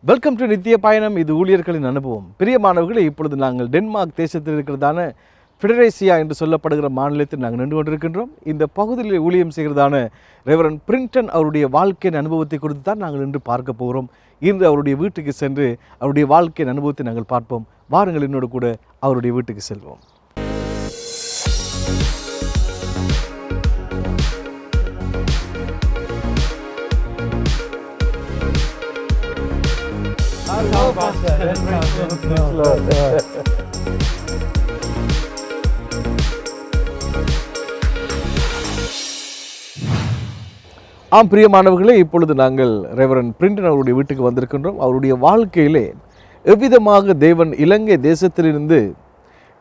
Welcome to நித்திய பயணம். இது ஊழியர்களின் அனுபவம். பிரியமானவர்களே, இப்பொழுது நாங்கள் டென்மார்க் தேசத்தில் இருக்கிறதான ஃபெடரேசியா என்று சொல்லப்படுகிற மாநிலத்தில் நாங்கள் நின்று கொண்டிருக்கின்றோம். இந்த பகுதியில் ஊழியம் செய்கிறதான ரெவரன் பிரிண்டன் அவருடைய வாழ்க்கையின் அனுபவத்தை குறித்து தான் நாங்கள் இன்று பார்க்க போகிறோம். இன்று அவருடைய வீட்டுக்கு சென்று அவருடைய வாழ்க்கையின் அனுபவத்தை நாங்கள் பார்ப்போம். வாருங்கள், என்னோடு கூட அவருடைய வீட்டுக்கு செல்வோம். ஆம் பிரியமானவர்களே, இப்பொழுது நாங்கள் ரெவரன் பிரிண்டன் அவருடைய வீட்டுக்கு வந்திருக்கின்றோம். அவருடைய வாழ்க்கையிலே எவ்விதமாக தேவன் இலங்கை தேசத்திலிருந்து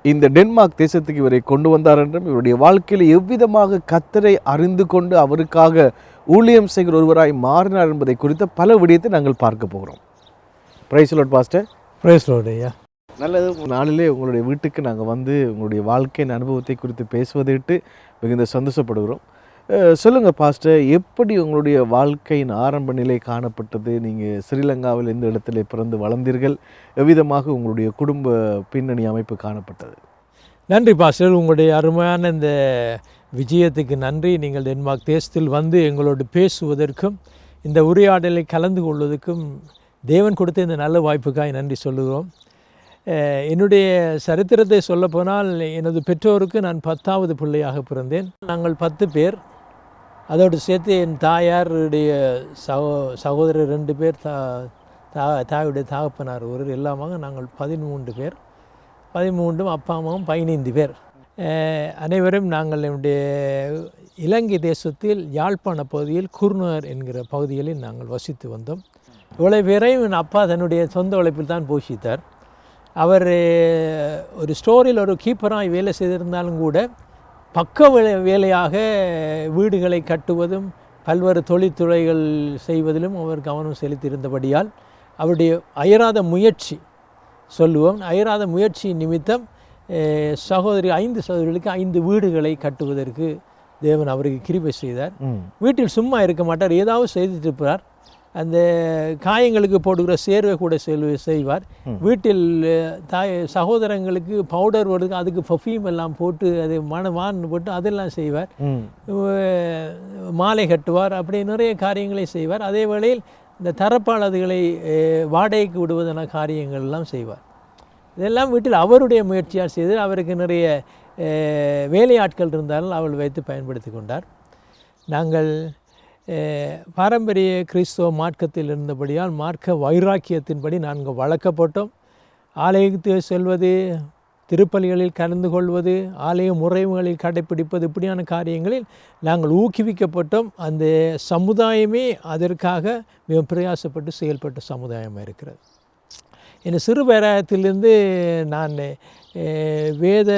இந்த டென்மார்க் தேசத்துக்கு இவரை கொண்டு வந்தார் என்றும், இவருடைய வாழ்க்கையில் எவ்விதமாக கர்த்தரை அறிந்து கொண்டு அவருக்காக ஊழியம் செய்கிற ஒருவராய் மாறினார் என்பதை குறித்த பல விடயத்தை நாங்கள் பார்க்க போகிறோம். Praise lord pastor. Praise lord ஐயா. நல்லது. நாளிலே உங்களுடைய வீட்டுக்கு நாங்கள் வந்து உங்களுடைய வாழ்க்கையின் அனுபவத்தை குறித்து பேசுவதைட்டு மிகுந்த சந்தோஷப்படுகிறோம். சொல்லுங்கள் பாஸ்டர், எப்படி உங்களுடைய வாழ்க்கையின் ஆரம்ப நிலை காணப்பட்டது? நீங்கள் ஸ்ரீலங்காவில் எந்த இடத்துல பிறந்து வளர்ந்தீர்கள்? எவ்விதமாக உங்களுடைய குடும்ப பின்னணி அமைப்பு காணப்பட்டது? நன்றி பாஸ்டர், உங்களுடைய அருமையான இந்த விஜயத்துக்கு நன்றி. நீங்கள் டென்மார்க் தேசத்தில் வந்து எங்களோடு பேசுவதற்கும் இந்த உரையாடலை கலந்து கொள்வதற்கும் தேவன் கொடுத்த இந்த நல்ல வாய்ப்புக்காக நன்றி சொல்லுகிறோம். என்னுடைய சரித்திரத்தை சொல்லப்போனால், எனது பெற்றோருக்கு நான் 10வது பிள்ளையாக பிறந்தேன். நாங்கள் 10 பேர். அதோடு சேர்த்து என் தாயாருடைய சகோதரர் 2 பேர், தாயுடைய தகப்பனார் ஒரு, எல்லாமாக நாங்கள் 13 பேர். 13 அப்பா அம்மாவும் 15 பேர். அனைவரும் நாங்கள் என்னுடைய இலங்கை தேசத்தில் யாழ்ப்பாண பகுதியில் குர்நர் என்கிற பகுதிகளில் நாங்கள் வசித்து வந்தோம். இவ்வளவு பேரையும் என் அப்பா தன்னுடைய சொந்த உழைப்பில் தான் போஷித்தார். அவர் ஒரு ஸ்டோரில் ஒரு கீப்பராக வேலை செய்திருந்தாலும் கூட பக்க வேலையாக வீடுகளை கட்டுவதும் பல்வேறு தொழில்துறைகள் செய்வதிலும் அவர் கவனம் செலுத்தியிருந்தபடியால் அவருடைய அயராத முயற்சி அயராத முயற்சி நிமித்தம் 5 சகோதரிகளுக்கு 5 வீடுகளை கட்டுவதற்கு தேவன் அவருக்கு கிருபை செய்தார். வீட்டில் சும்மா இருக்க மாட்டார், ஏதாவது செய்துட்டு இருப்பார். அந்த காயங்களுக்கு போடுகிற சேர்வை கூட செய்வார். வீட்டில் சகோதரங்களுக்கு பவுடர் வருது, அதுக்கு பர்ஃப்யூம் எல்லாம் போட்டு அது மணமான்னு போட்டு அதெல்லாம் செய்வார். மாலை கட்டுவார். அப்படி நிறைய காரியங்களை செய்வார். அதே வேளையில் இந்த தரப்பாளர்களை வாடகைக்கு விடுவதான காரியங்கள் எல்லாம் செய்வார். இதெல்லாம் வீட்டில் அவருடைய முயற்சியால் செய்து அவருக்கு நிறைய வேலையாட்கள் இருந்தாலும் அவள் வைத்து பயன்படுத்தி கொண்டார். நாங்கள் பாரம்பரிய கிறிஸ்தவ மார்க்கத்தில் இருந்தபடியால் மார்க்க வைராக்கியத்தின்படி நாங்கள் வளர்க்கப்பட்டோம். ஆலயத்துக்கு செல்வது, திருப்பலிகளில் கலந்து கொள்வது, ஆலய முறைகளில் கடைப்பிடிப்பது, இப்படியான காரியங்களில் நாங்கள் ஊக்குவிக்கப்பட்டோம். அந்த சமுதாயமே அதற்காக மிக பிரயாசப்பட்டு செயல்பட்ட சமுதாயமாக இருக்கிறது. என் சிறு பேராயத்திலிருந்து நான் வேத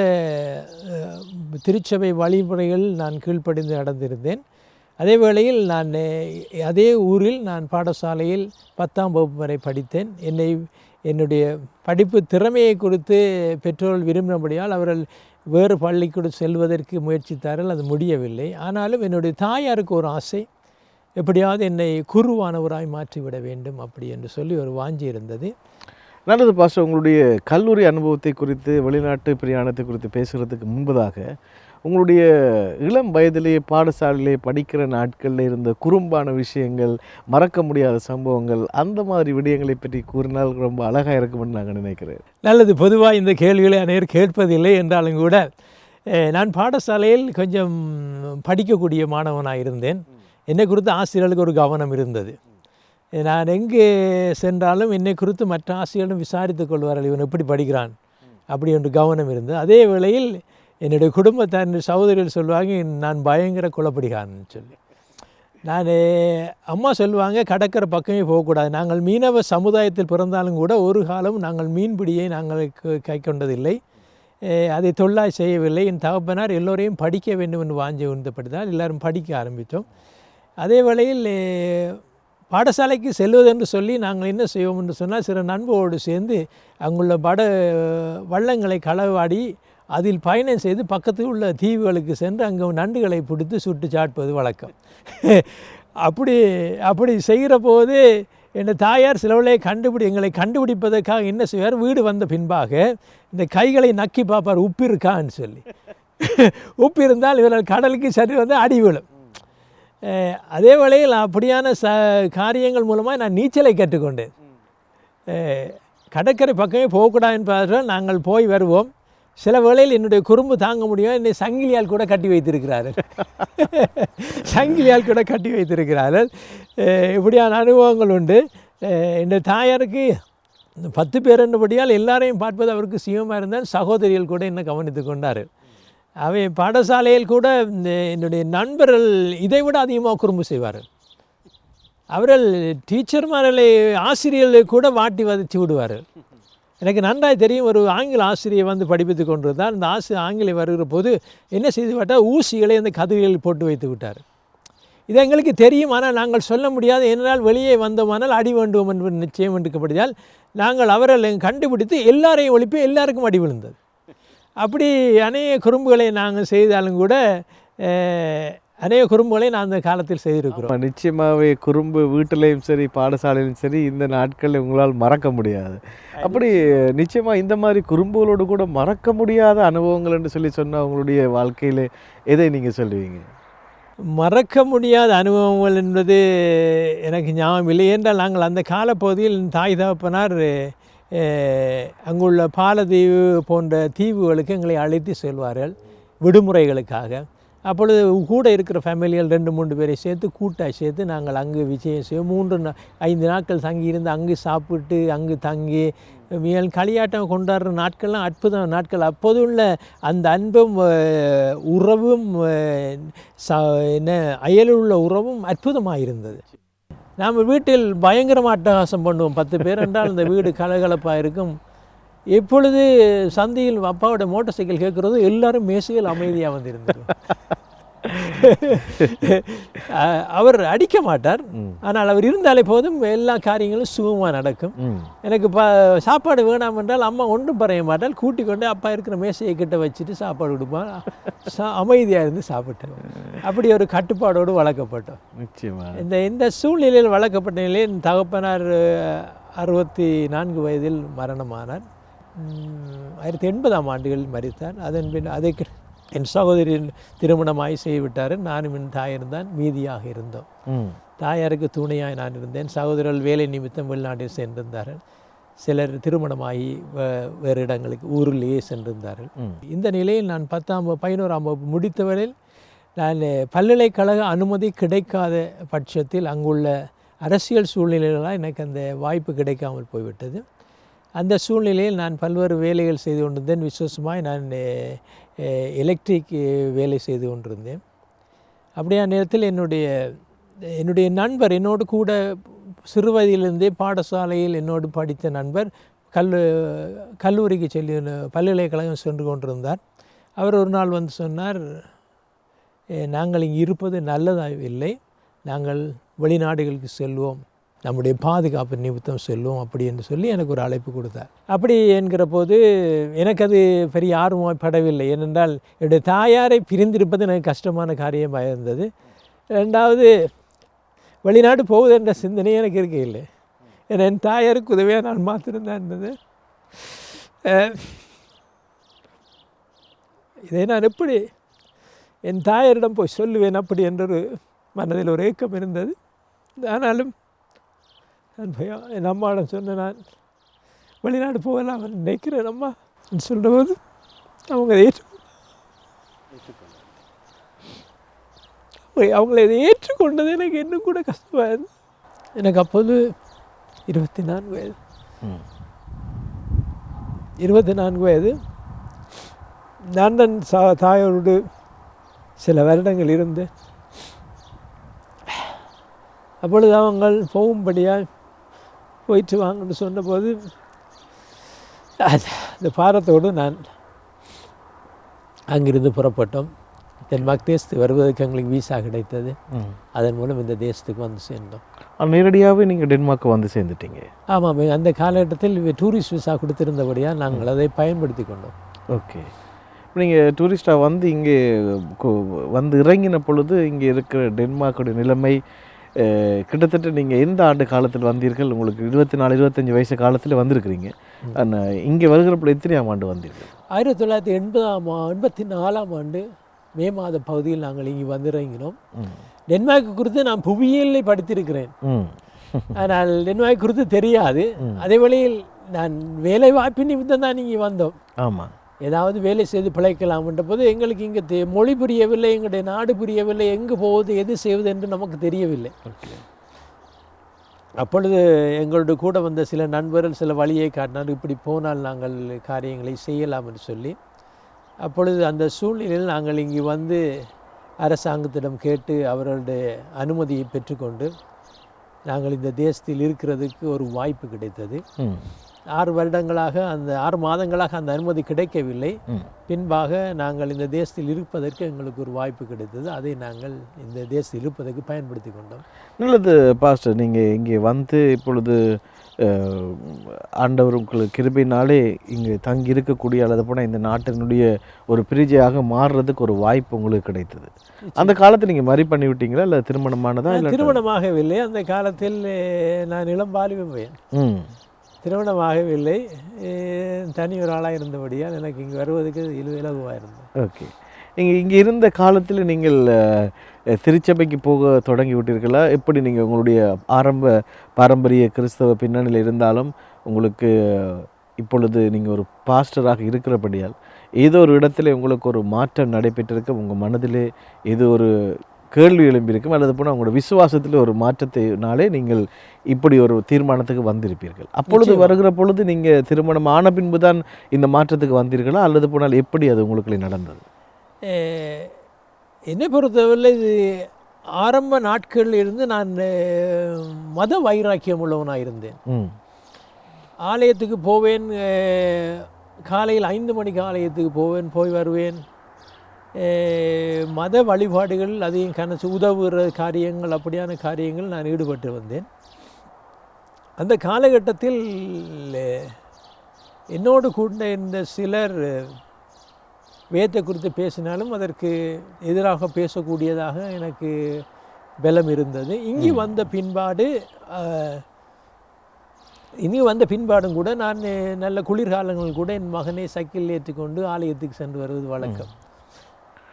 திருச்சபை வழிமுறைகள் நான் கீழ்ப்படிந்து நடந்திருந்தேன். அதே வேளையில் நான் அதே ஊரில் நான் பாடசாலையில் 10ஆம் வகுப்பு வரை படித்தேன். என்னுடைய படிப்பு திறமையை குறித்து பெற்றோர்கள் விரும்பினபடியால் அவர்கள் வேறு பள்ளிக்கூட செல்வதற்கு முயற்சித்தார்கள். அது முடியவில்லை. ஆனாலும் என்னுடைய தாயாருக்கு ஒரு ஆசை, எப்படியாவது என்னை குருவானவராய் மாற்றிவிட வேண்டும் அப்படி என்று சொல்லி ஒரு வாஞ்சி இருந்தது. நல்லது பாஸ்டர், உங்களுடைய கல்லூரி அனுபவத்தை குறித்து, வெளிநாட்டு பிரயாணத்தை குறித்து பேசுகிறதுக்கு முன்பதாக உங்களுடைய இளம் வயதிலேயே பாடசாலையிலே படிக்கிற நாட்களில் இருந்த குறும்பான விஷயங்கள், மறக்க முடியாத சம்பவங்கள், அந்த மாதிரி விடயங்களை பற்றி கூறினால் ரொம்ப அழகாக இருக்கும்னு நாங்கள் நினைக்கிறேன். நல்லது. பொதுவாக இந்த கேள்விகளை அனைவரும் கேட்பதில்லை என்றாலும் கூட நான் பாடசாலையில் கொஞ்சம் படிக்கக்கூடிய மாணவனாக இருந்தேன். என்னை குறித்து ஆசிரியர்களுக்கு ஒரு கவனம் இருந்தது. நான் எங்கே சென்றாலும் என்னை குறித்து மற்ற ஆசிரியர்களும் விசாரித்து கொள்வார்கள், இவன் எப்படி படிக்கிறான் அப்படி என்று கவனம் இருந்தது. அதே வேளையில் என்னுடைய குடும்பத்தார் சகோதரிகள் சொல்லுவாங்க, நான் பயங்கர குலப்படிகாரன்னு சொல்லி. நான் அம்மா சொல்லுவாங்க, கடற்கரை பக்கமே போகக்கூடாது. நாங்கள் மீனவ சமுதாயத்தில் பிறந்தாலும் கூட ஒரு காலம் நாங்கள் மீன்பிடியை நாங்கள் கை கொண்டதில்லை, அதை தொழிலாக செய்யவில்லை. என் தகப்பனார் எல்லோரையும் படிக்க வேண்டும் என்று வாஞ்சி உந்தப்படுத்தால் எல்லோரும் படிக்க ஆரம்பித்தோம். அதே வேளையில் பாடசாலைக்கு செல்வதென்று சொல்லி நாங்கள் என்ன செய்வோம் என்று சொன்னால், சில நண்பரோடு சேர்ந்து அங்குள்ள வள்ளங்களை களவாடி அதில் பயணம் செய்து பக்கத்தில் உள்ள தீவுகளுக்கு சென்று அங்கே நண்டுகளை பிடித்து சுட்டு சாட்பது வழக்கம். அப்படி செய்கிற போது என் தாயார் சிலவளை எங்களை கண்டுபிடிப்பதற்காக என்ன செய்வார், வீடு வந்த பின்பாக இந்த கைகளை நக்கி பார்ப்பார் உப்பு இருக்கான்னு சொல்லி. உப்பு இருந்தால் இவர்கள் கடலுக்கு சரி வந்து அடி விழும். அதே வேளையில் அப்படியான காரியங்கள் மூலமாக நான் நீச்சலை கற்றுக்கொண்டேன். கடற்கரை பக்கமே போகக்கூடாது என்பதால் நாங்கள் போய் வருவோம். சில வேளையில் என்னுடைய குறும்பு தாங்க முடியும், என்னை சங்கிலியால் கூட கட்டி வைத்திருக்கிறார்கள். சங்கிலியால் கூட கட்டி வைத்திருக்கிறார்கள். இப்படியான அனுபவங்கள் உண்டு. என்னுடைய தாயாருக்கு 10 பேர் என்றபடியால் எல்லாரையும் பார்ப்பது அவருக்கு சிவமாக இருந்தால் சகோதரிகள் கூட என்னை கவனித்து கொண்டார். அவை பாடசாலையில் கூட என்னுடைய நண்பர்கள் இதை விட அதிகமாக குறும்பு செய்வார்கள். அவர்கள் டீச்சர்மார்களை ஆசிரியர்களை கூட வாட்டி வதச்சி விடுவார்கள். எனக்கு நன்றாய் தெரியும், ஒரு ஆங்கில ஆசிரியர் வந்து படிப்பித்து கொண்டிருந்தார். அந்த ஆங்கிலம் வருகிற போது என்ன செய்து விட்டால் ஊசிகளை அந்த கதிரிகளில் போட்டு வைத்து விட்டார். இது எங்களுக்கு தெரியும், ஆனால் நாங்கள் சொல்ல முடியாது. என்னால் வெளியே வந்தோமானால் அடி வேண்டும் என்று நிச்சயம் எடுக்கப்படியால் நாங்கள் அவர்களை கண்டுபிடித்து எல்லாரையும் ஒழிப்பு எல்லாருக்கும் அடி விழுந்தது. அப்படி அநேக குறும்புகளை நாங்கள் செய்தாலும் கூட அநேக குறும்புகளை நான் அந்த காலத்தில் செய்திருக்கிறோம். நிச்சயமாகவே குறும்பு வீட்டிலையும் சரி பாடசாலையிலும் சரி இந்த நாட்களில் உங்களால் மறக்க முடியாது. அப்படி நிச்சயமாக இந்த மாதிரி குறும்புகளோடு கூட மறக்க முடியாத அனுபவங்கள் என்று சொல்லி சொன்னால் உங்களுடைய வாழ்க்கையில் எதை நீங்கள் சொல்லுவீங்க? மறக்க முடியாத அனுபவங்கள் என்பது எனக்கு ஞாபகம் இல்லை. என்றால் நாங்கள் அந்த காலப்பகுதியில் தாய் தகப்பனார் அங்குள்ள பாலதீவு போன்ற தீவுகளுக்கு எங்களை அழைத்து செல்வார்கள் விடுமுறைகளுக்காக. அப்பொழுது கூட இருக்கிற ஃபேமிலிகள் 2-3 பேரை சேர்த்து கூட்டாக சேர்த்து நாங்கள் அங்கு விஜயம் செய்வோம். 3-5 நாட்கள் தங்கியிருந்து அங்கு சாப்பிட்டு அங்கு தங்கி மேல் களியாட்டம் கொண்டாடுற நாட்கள்லாம் அற்புத நாட்கள். அப்போது உள்ள அந்த அன்பும் உறவும் என்ன அயலில் உள்ள உறவும் அற்புதமாக இருந்தது. நாம் வீட்டில் பயங்கரமாக அட்டகாசம் பண்ணுவோம். 10 பேர் என்றால் அந்த வீடு கலகலப்பாக இருக்கும். எப்பொழுது சந்தையில் அப்பாவோட மோட்டார் சைக்கிள் கேட்குறதோ எல்லாரும் மேசையில் அமைதியாக வந்திருந்தார். அவர் அடிக்க மாட்டார், ஆனால் அவர் இருந்தாலே போதும் எல்லா காரியங்களும் சுகமாக நடக்கும். எனக்கு சாப்பாடு வேணாம் என்றால் அம்மா ஒன்றும் பறைய மாட்டால், கூட்டி கொண்டு அப்பா இருக்கிற மேசையை கிட்ட வச்சுட்டு சாப்பாடு கொடுப்பான். அமைதியாக இருந்து சாப்பிட்டோம். அப்படி ஒரு கட்டுப்பாடோடு வளர்க்கப்பட்டோம். நிச்சயமாக இந்த சூழ்நிலையில் வளர்க்கப்பட்ட நிலையில் என் தகப்பனார் 64 வயதில் மரணமானார். 1980ஆம் ஆண்டுகளில் மரித்தார். அதன் பின் அதற்கு என் சகோதரின் திருமணமாகி செய்துவிட்டார். நானும் என் தாயாரும் தான் மீதியாக இருந்தோம். தாயாருக்கு துணையாக நான் இருந்தேன். சகோதரர்கள் வேலை நிமித்தம் வெளிநாட்டில் சென்றிருந்தார்கள். சிலர் திருமணமாகி வேறு இடங்களுக்கு ஊரிலேயே சென்றிருந்தார்கள். இந்த நிலையில் நான் 11ஆம் வகுப்பு முடித்தவரையில் நான் பல்கலைக்கழக அனுமதி கிடைக்காத பட்சத்தில் அங்குள்ள அரசியல் சூழ்நிலைகளால் எனக்கு அந்த வாய்ப்பு கிடைக்காமல் போய்விட்டது. அந்த சூழ்நிலையில் நான் பல்வேறு வேலைகள் செய்து கொண்டிருந்தேன். விசேஷமாக நான் எலக்ட்ரிக் வேலை செய்து கொண்டிருந்தேன். அப்படியான நேரத்தில் என்னுடைய நண்பர், என்னோடு கூட சிறு வயதிலிருந்தே பாடசாலையில் என்னோடு படித்த நண்பர் கல்லூரிக்கு செல்லி பல்கலைக்கழகம் சென்று கொண்டிருந்தார். அவர் ஒரு நாள் வந்து சொன்னார், நாங்கள் இங்கே இருப்பது நல்லதாக இல்லை, நாங்கள் வெளிநாடுகளுக்கு செல்வோம், நம்முடைய பாதுகாப்பு நிமித்தம் செல்வோம் அப்படி என்று சொல்லி எனக்கு ஒரு அழைப்பு கொடுத்தார். அப்படி என்கிற போது எனக்கு அது பெரிய ஆர்வப்படவில்லை. ஏனென்றால் என்னுடைய தாயாரை பிரிந்திருப்பது எனக்கு கஷ்டமான காரியமாக இருந்தது. 2வது வெளிநாடு போகுது என்ற சிந்தனை எனக்கு இருக்க இல்லை. ஏன்னா என் தாயாருக்கு உதவியாக நான் மாத்திருந்தான் இருந்தது. இதை நான் எப்படி என் தாயாரிடம் போய் சொல்லுவேன் அப்படி என்றொரு மனதில் ஒரு ஏக்கம் இருந்தது. ஆனாலும் நான் என் அம்மாவிடம் சொன்னேன், நான் வெளிநாடு போகலாம் நினைக்கிறேன் அம்மா சொல்கிற போது அவங்கள இதை ஏற்றுக்கொண்டது எனக்கு இன்னும் கூட கஷ்டமாக இருந்தது. எனக்கு அப்போது 24 வயது. 24 வயது. நான் தான் தாயோடு சில வருடங்கள் இருந்து அப்பொழுது அவங்க போகும்படியாக போயிட்டு வாங்கன்னு சொன்னபோது அந்த பாரத்தோடு நான் அங்கிருந்து புறப்பட்டோம். டென்மார்க் தேசத்துக்கு வருவதற்கு எங்களுக்கு வீசா கிடைத்தது. அதன் மூலம் இந்த தேசத்துக்கு வந்து சேர்ந்தோம். நேரடியாகவே நீங்கள் டென்மார்க்கு வந்து சேர்ந்துட்டீங்க? ஆமாம், அந்த காலகட்டத்தில் டூரிஸ்ட் விசா கொடுத்திருந்தபடியாக நாங்கள் அதை பயன்படுத்தி கொண்டோம். ஓகே. நீங்கள் டூரிஸ்டாக வந்து இங்கே வந்து இறங்கின பொழுது இங்கே இருக்கிற டென்மார்க்குடைய நிலைமை கிட்டத்தட்ட நீங்கள் எந்த ஆண்டு காலத்தில் வந்தீர்கள்? உங்களுக்கு 24 25 வயசு காலத்தில் வந்திருக்கிறீங்க. இங்கே வருகிறப்ப எத்தனையாம் ஆண்டு வந்தீர்கள்? 1984ஆம் ஆண்டு மே மாத பகுதியில் நாங்கள் இங்கே வந்திறங்கினோம். டென்மார்க் குறித்து நான் புவியியலை படித்திருக்கிறேன். ஆனால் டென்மார்க் குறித்து தெரியாது. அதே வழியில் நான் வேலை வாய்ப்பு நிமித்தம் தான் இங்கே வந்தோம். ஆமாம். ஏதாவது வேலை செய்து பிழைக்கலாம்ன்ற போது எங்களுக்கு இங்கே மொழி புரியவில்லை, எங்களுடைய நாடு புரியவில்லை, எங்கு போவது எது செய்வது என்று நமக்கு தெரியவில்லை. அப்பொழுது எங்களோட கூட வந்த சில நண்பர்கள் சில வழியை காட்டினார், இப்படி போனால் நாங்கள் காரியங்களை செய்யலாம் என்று சொல்லி. அப்பொழுது அந்த சூழ்நிலையில் நாங்கள் இங்கே வந்து அரசாங்கத்திடம் கேட்டு அவர்களுடைய அனுமதியை பெற்றுக்கொண்டு நாங்கள் இந்த தேசத்தில் இருக்கிறதுக்கு ஒரு வாய்ப்பு கிடைத்தது. 6 வருடங்களாக அந்த 6 மாதங்களாக அந்த அனுமதி கிடைக்கவில்லை. பின்பாக நாங்கள் இந்த தேசத்தில் இருப்பதற்கு எங்களுக்கு ஒரு வாய்ப்பு கிடைத்தது. அதை நாங்கள் இந்த தேசத்தில் இருப்பதற்கு பயன்படுத்தி கொண்டோம். நல்லது பாஸ்டர். நீங்கள் இங்கே வந்து இப்பொழுது ஆண்டவர் உங்களுக்கு கிருபையினாலே இங்கே தங்கி இருக்கக்கூடிய அல்லது போனால் இந்த நாட்டினுடைய ஒரு பிரஜையாக மாறுறதுக்கு ஒரு வாய்ப்பு உங்களுக்கு கிடைத்தது. அந்த காலத்தில் நீங்கள் மறி பண்ணி விட்டீங்களா இல்லை திருமணமானதா? இல்லை திருமணமாகவில்லை. அந்த காலத்தில் நான் இளம் வாலிபன். திருமணமாகவில்லை. தனி ஒரு ஆளாக இருந்தபடியால் எனக்கு இங்கே வருவதற்கு இலகுவாக இருந்தது. ஓகே. இங்கே இருந்த காலத்தில் நீங்கள் திருச்சபைக்கு போக தொடங்கி விட்டீர்களா? எப்படி நீங்கள் உங்களுடைய ஆரம்ப பாரம்பரிய கிறிஸ்தவ பின்னணியில் இருந்தாலும் உங்களுக்கு இப்பொழுது நீங்கள் ஒரு பாஸ்டராக இருக்கிறபடியால் ஏதோ ஒரு இடத்துல உங்களுக்கு ஒரு மாற்றம் நடைபெற்றிருக்க, உங்கள் மனதிலே ஏதோ ஒரு கேள்வி எழும்பியிருக்கும் அல்லது போனால் உங்களோட விசுவாசத்தில் ஒரு மாற்றத்தினாலே நீங்கள் இப்படி ஒரு தீர்மானத்துக்கு வந்திருப்பீர்கள். அப்பொழுது வருகிற பொழுது நீங்கள் திருமணம் ஆன பின்பு தான் இந்த மாற்றத்துக்கு வந்தீர்களா அல்லது போனால் எப்படி அது உங்களுக்கு நடந்தது? என்னை பொறுத்தவரை இது ஆரம்ப நாட்களில் இருந்து நான் மத வைராக்கியம் உள்ளவனாக இருந்தேன். ஆலயத்துக்கு போவேன். காலையில் 5 மணிக்கு ஆலயத்துக்கு போவேன், போய் வருவேன். மத வழிபாடுகள் அதையும் கணச்சு உதவுகிற காரியங்கள் அப்படியான காரியங்கள் நான் ஈடுபட்டு வந்தேன். அந்த காலகட்டத்தில் என்னோடு கூட இருந்த சிலர் வேதத்தை குறித்து பேசினாலும் அதற்கு எதிராக பேசக்கூடியதாக எனக்கு பலம் இருந்தது. இங்கே வந்த பின்பாடும் கூட நான் நல்ல குளிர்காலங்கள் கூட என் மகனை சைக்கிள் ஏற்றிக்கொண்டு ஆலயத்துக்கு சென்று வருவது வழக்கம்.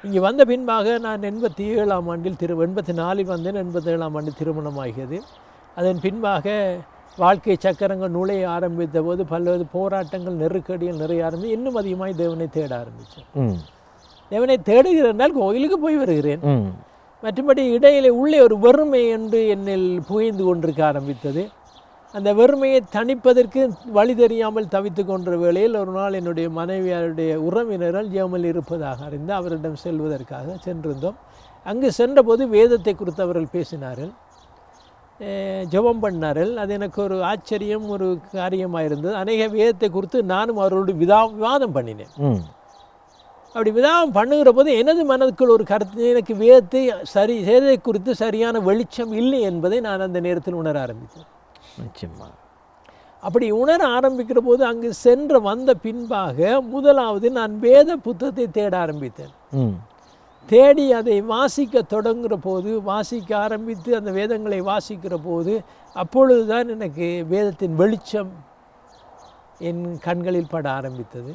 இங்கே வந்த பின்பாக நான் 87ஆம் ஆண்டில் 84இல் வந்தேன். 87ஆம் ஆண்டு திருமணமாகியது. அதன் பின்பாக வாழ்க்கை சக்கரங்கள் நுழைய ஆரம்பித்த போது பல்வேறு போராட்டங்கள் நெருக்கடிகள் நிறைய ஆரம்பித்து இன்னும் அதிகமாக தேவனை தேட ஆரம்பித்தேன். தேவனை தேடுகிறனால் கோயிலுக்கு போய் வருகிறேன். மற்றபடி இடையிலே உள்ளே ஒரு வறுமை என்று என்னில் புகைந்து கொண்டிருக்க ஆரம்பித்தது. அந்த வறுமையை தணிப்பதற்கு வழி தெரியாமல் தவித்து கொன்ற வேளையில் ஒரு நாள் என்னுடைய மனைவியாருடைய உறவினர்கள் ஜெபமில் இருப்பதாக அறிந்து அவரிடம் செல்வதற்காக சென்றிருந்தோம். அங்கு சென்றபோது வேதத்தை குறித்து அவர்கள் பேசினார்கள், ஜெபம் பண்ணார்கள். அது எனக்கு ஒரு ஆச்சரியம், ஒரு காரியமாக இருந்தது. அநேக வேதத்தை குறித்து நானும் அவரோடு விவாதம் பண்ணினேன். அப்படி விவாதம் பண்ணுகிற போது எனது மனதுக்குள் ஒரு கருத்து, எனக்கு வேதத்தை குறித்து சரியான வெளிச்சம் இல்லை என்பதை நான் அந்த நேரத்தில் உணர ஆரம்பித்தேன். நிச்சயமாக அப்படி உணர ஆரம்பிக்கிற போது அங்கு சென்று வந்த பின்பாக முதலாவது நான் வேத புத்தகத்தை தேட ஆரம்பித்தேன். தேடி அதை வாசிக்க தொடங்குகிற போது, வாசிக்க ஆரம்பித்து அந்த வேதங்களை வாசிக்கிற போது அப்பொழுதுதான் எனக்கு வேதத்தின் வெளிச்சம் என் கண்களில் பட ஆரம்பித்தது.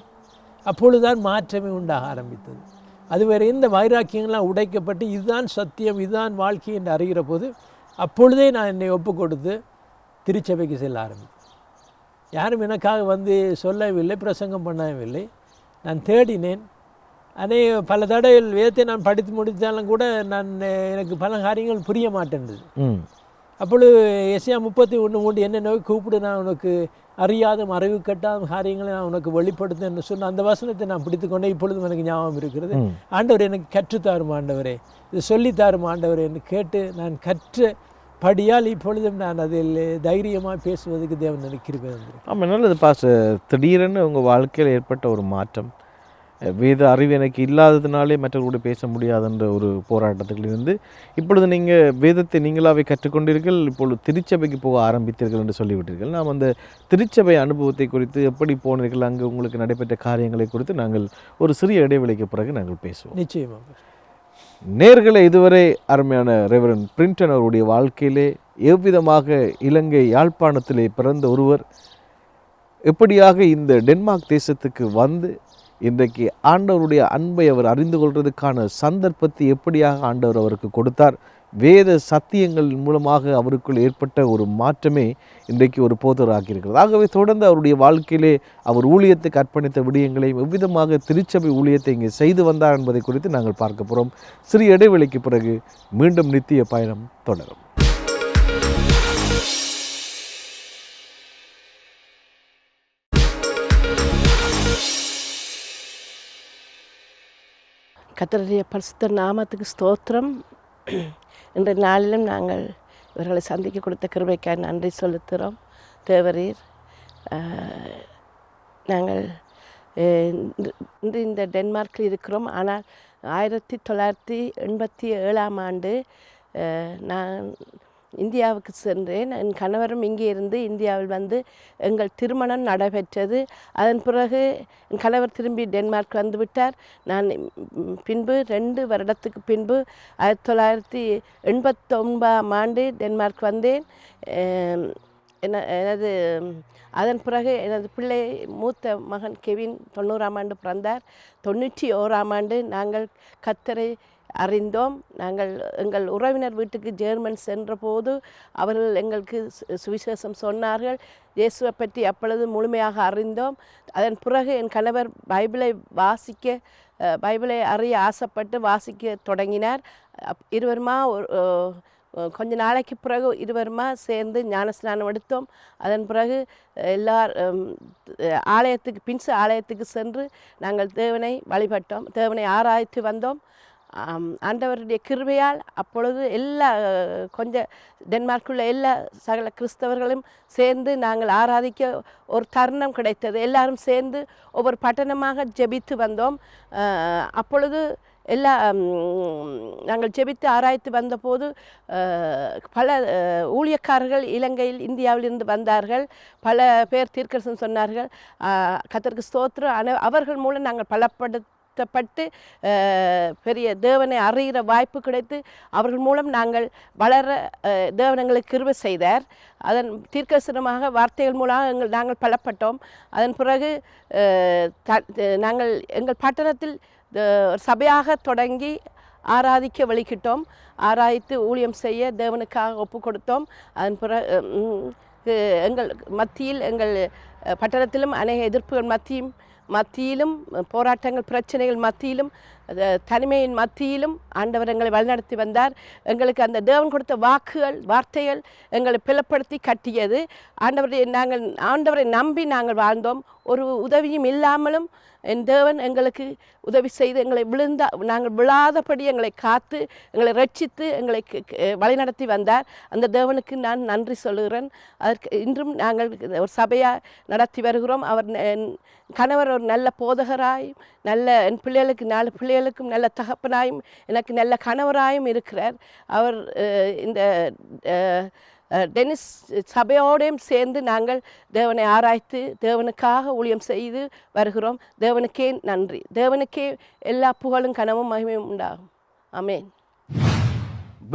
அப்பொழுதுதான் மாற்றமே உண்டாக ஆரம்பித்தது. அதுவரை இந்த வைராக்கியங்கள்லாம் உடைக்கப்பட்டு இதுதான் சத்தியம், இதுதான் வாழ்க்கை என்று அறிகிற போது அப்பொழுதே நான் என்னை ஒப்பு கொடுத்து திருச்சபைக்கு செல்ல ஆரம்பித்தேன். யாரும் எனக்காக வந்து சொல்லவில்லை, பிரசங்கம் பண்ணவில்லை. நான் தேடினேன். பல தடவைகள் வேதத்தை நான் படித்து முடித்தாலும் கூட எனக்கு பல காரியங்கள் புரிய மாட்டேன்றது. அப்பொழுது எஸ்ஐயா 31:3 என்ன நோக்கி கூப்பிடு, நான் உனக்கு அறியாதும் அறிவு கட்டாத காரியங்களை நான் உனக்கு வெளிப்படுத்தேன் என்று சொன்ன அந்த வசனத்தை நான் பிடித்துக்கொண்டே இப்பொழுதும் எனக்கு ஞாபகம் இருக்கிறது. ஆண்டவர் எனக்கு கற்றுத்தாரும் ஆண்டவரே, இது சொல்லித்தாரும் ஆண்டவரே என்று கேட்டு நான் கற்ற படியால் இப்பொழுதும் நான் அதில் தைரியமாக பேசுவதற்கு தேவன் நினைக்கிறேன். ஆமாம், நல்லது பாஸ்டர். திடீரென்னு உங்கள் வாழ்க்கையில் ஏற்பட்ட ஒரு மாற்றம், வேத அறிவு எனக்கு இல்லாததுனாலே மற்றவர்களோடு பேச முடியாதுன்ற ஒரு போராட்டத்தில் இருந்து இப்பொழுது நீங்கள் வேதத்தை நீங்களாகவே கற்றுக்கொண்டீர்கள், இப்பொழுது திருச்சபைக்கு போக ஆரம்பித்தீர்கள் என்று சொல்லிவிட்டீர்கள். நாம் அந்த திருச்சபை அனுபவத்தை குறித்து எப்படி போனீர்கள், அங்கு உங்களுக்கு நடைபெற்ற காரியங்களை குறித்து நாங்கள் ஒரு சிறிய இடைவெளிக்கு பிறகு நாங்கள் பேசுவோம். நிச்சயமாக. நேர்களை இதுவரை அருமையான ரெவரன் பிரிண்டன் அவருடைய வாழ்க்கையிலே எவ்விதமாக இலங்கை யாழ்ப்பாணத்திலே பிறந்த ஒருவர் எப்படியாக இந்த டென்மார்க் தேசத்துக்கு வந்து இன்றைக்கு ஆண்டவருடைய அன்பை அவர் அறிந்து கொள்வதற்கான சந்தர்ப்பத்தை எப்படியாக ஆண்டவர் அவருக்கு கொடுத்தார், வேத சத்தியங்கள் மூலமாக அவருக்குள் ஏற்பட்ட ஒரு மாற்றமே இன்றைக்கு ஒரு போதராக இருக்கிறது. ஆகவே தொடர்ந்து அவருடைய வாழ்க்கையிலே அவர் ஊழியத்துக்கு அர்ப்பணித்த விடயங்களையும் எவ்விதமாக திருச்சபை ஊழியத்தை இங்கே செய்து வந்தார் என்பதை குறித்து நாங்கள் பார்க்க போகிறோம். சிறிய இடைவெளிக்கு பிறகு மீண்டும் நித்திய பயணம் தொடரும். கர்த்தருடைய பரிசுத்த நாமத்துக்கு ஸ்தோத்திரம். இன்றைய நாளிலும் நாங்கள் இவர்களை சந்திக்க கொடுத்த கிருபைக்காக நன்றி செலுத்துகிறோம். தேவரீர், நாங்கள் இன்று இந்த டென்மார்க்கில் இருக்கிறோம். ஆனால் 1987 ஆண்டு நான் இந்தியாவுக்கு சென்றேன். என் கணவரும் இங்கே இருந்து இந்தியாவில் வந்து எங்கள் திருமணம் நடைபெற்றது. அதன் பிறகு என் கணவர் திரும்பி டென்மார்க் வந்துவிட்டார். நான் பின்பு 2 வருடத்துக்கு பின்பு 1989 ஆண்டு டென்மார்க் வந்தேன். எனது அதன் பிறகு எனது பிள்ளை மூத்த மகன் கெவின் 90ஆம் ஆண்டு பிறந்தார். 91ஆம் ஆண்டு நாங்கள் கர்த்தரை அறிந்தோம். நாங்கள் எங்கள் உறவினர் வீட்டுக்கு ஜெர்மன் சென்றபோது அவர்கள் எங்களுக்கு சுவிசேஷம் சொன்னார்கள். இயேசுவை பற்றி அப்பொழுது முழுமையாக அறிந்தோம். அதன் பிறகு என் கணவர் பைபிளை அறிய ஆசைப்பட்டு வாசிக்க தொடங்கினார். இருவருமா கொஞ்ச நாளைக்கு பிறகு இருவருமா சேர்ந்து ஞானஸ்நானம் எடுத்தோம். அதன் பிறகு ஆலயத்துக்கு பின்சு ஆலயத்துக்கு சென்று நாங்கள் தேவனை வழிபட்டோம், தேவனை ஆராய்த்து வந்தோம். ஆண்டவருடைய கிருபையால் அப்பொழுது கொஞ்சம் டென்மார்க்குள்ள எல்லா சகல கிறிஸ்தவர்களும் சேர்ந்து நாங்கள் ஆராதிக்க ஒரு தருணம் கிடைத்தது. எல்லாரும் சேர்ந்து ஒவ்வொரு பட்டணமாக ஜெபித்து வந்தோம். அப்பொழுது நாங்கள் ஜெபித்து ஆராய்த்து வந்தபோது பல ஊழியக்காரர்கள் இலங்கையில் இந்தியாவிலிருந்து வந்தார்கள். பல பேர் தீர்க்கதரிசனம் சொன்னார்கள். கர்த்தருக்கு ஸ்தோத்திரம். அவர்கள் மூலம் நாங்கள் பலப்படுத்தப்பட்டு பெரிய தேவனை அறிகிற வாய்ப்பு கிடைத்து அவர்கள் மூலம் நாங்கள் வளர தேவன் எங்களுக்கு கிருபை செய்தார். அதன் தீர்க்கதரிசனமாக வார்த்தைகள் மூலம் நாங்கள் பலப்பட்டோம். அதன் பிறகு நாங்கள் எங்கள் பட்டணத்தில் சபையாக தொடங்கி ஆராதிக்க வழிகிட்டோம். ஆராய்த்து ஊழியம் செய்ய தேவனுக்காக ஒப்பு கொடுத்தோம். அதன் பிறகு எங்கள் மத்தியில் எங்கள் பட்டணத்திலும் அநேக எதிர்ப்புகள் மத்தியிலும் போராட்டங்கள் பிரச்சனைகள் மத்தியிலும் தனிமையின் மத்தியிலும் ஆண்டவர் எங்களை வழிநடத்தி வந்தார். எங்களுக்கு அந்த தேவன் கொடுத்த வார்த்தைகள் எங்களை பிளப்படுத்தி கட்டியது. ஆண்டவரை நம்பி நாங்கள் வாழ்ந்தோம். ஒரு உதவியும் இல்லாமலும் என் தேவன் எங்களுக்கு உதவி செய்து நாங்கள் விழாதபடி எங்களை காத்து எங்களை ரட்சித்து எங்களை வழிநடத்தி வந்தார். அந்த தேவனுக்கு நான் நன்றி சொல்லுகிறேன். அதற்கு இன்றும் நாங்கள் ஒரு சபையாக நடத்தி வருகிறோம். என் கணவர் ஒரு நல்ல போதகராயும் என் பிள்ளைகளுக்கு 4 பிள்ளைகளுக்கும் நல்ல தகப்பனாயும் எனக்கு நல்ல கணவராயும் இருக்கிறார். அவர் இந்த டென்னிஸ் சபையோடையும் சேர்ந்து நாங்கள் தேவனை ஆராய்த்து தேவனுக்காக ஊழியம் செய்து வருகிறோம். தேவனுக்கே நன்றி. தேவனுக்கே எல்லா புகழும் கனவும் மகிமையும் உண்டாகும். ஆமென்.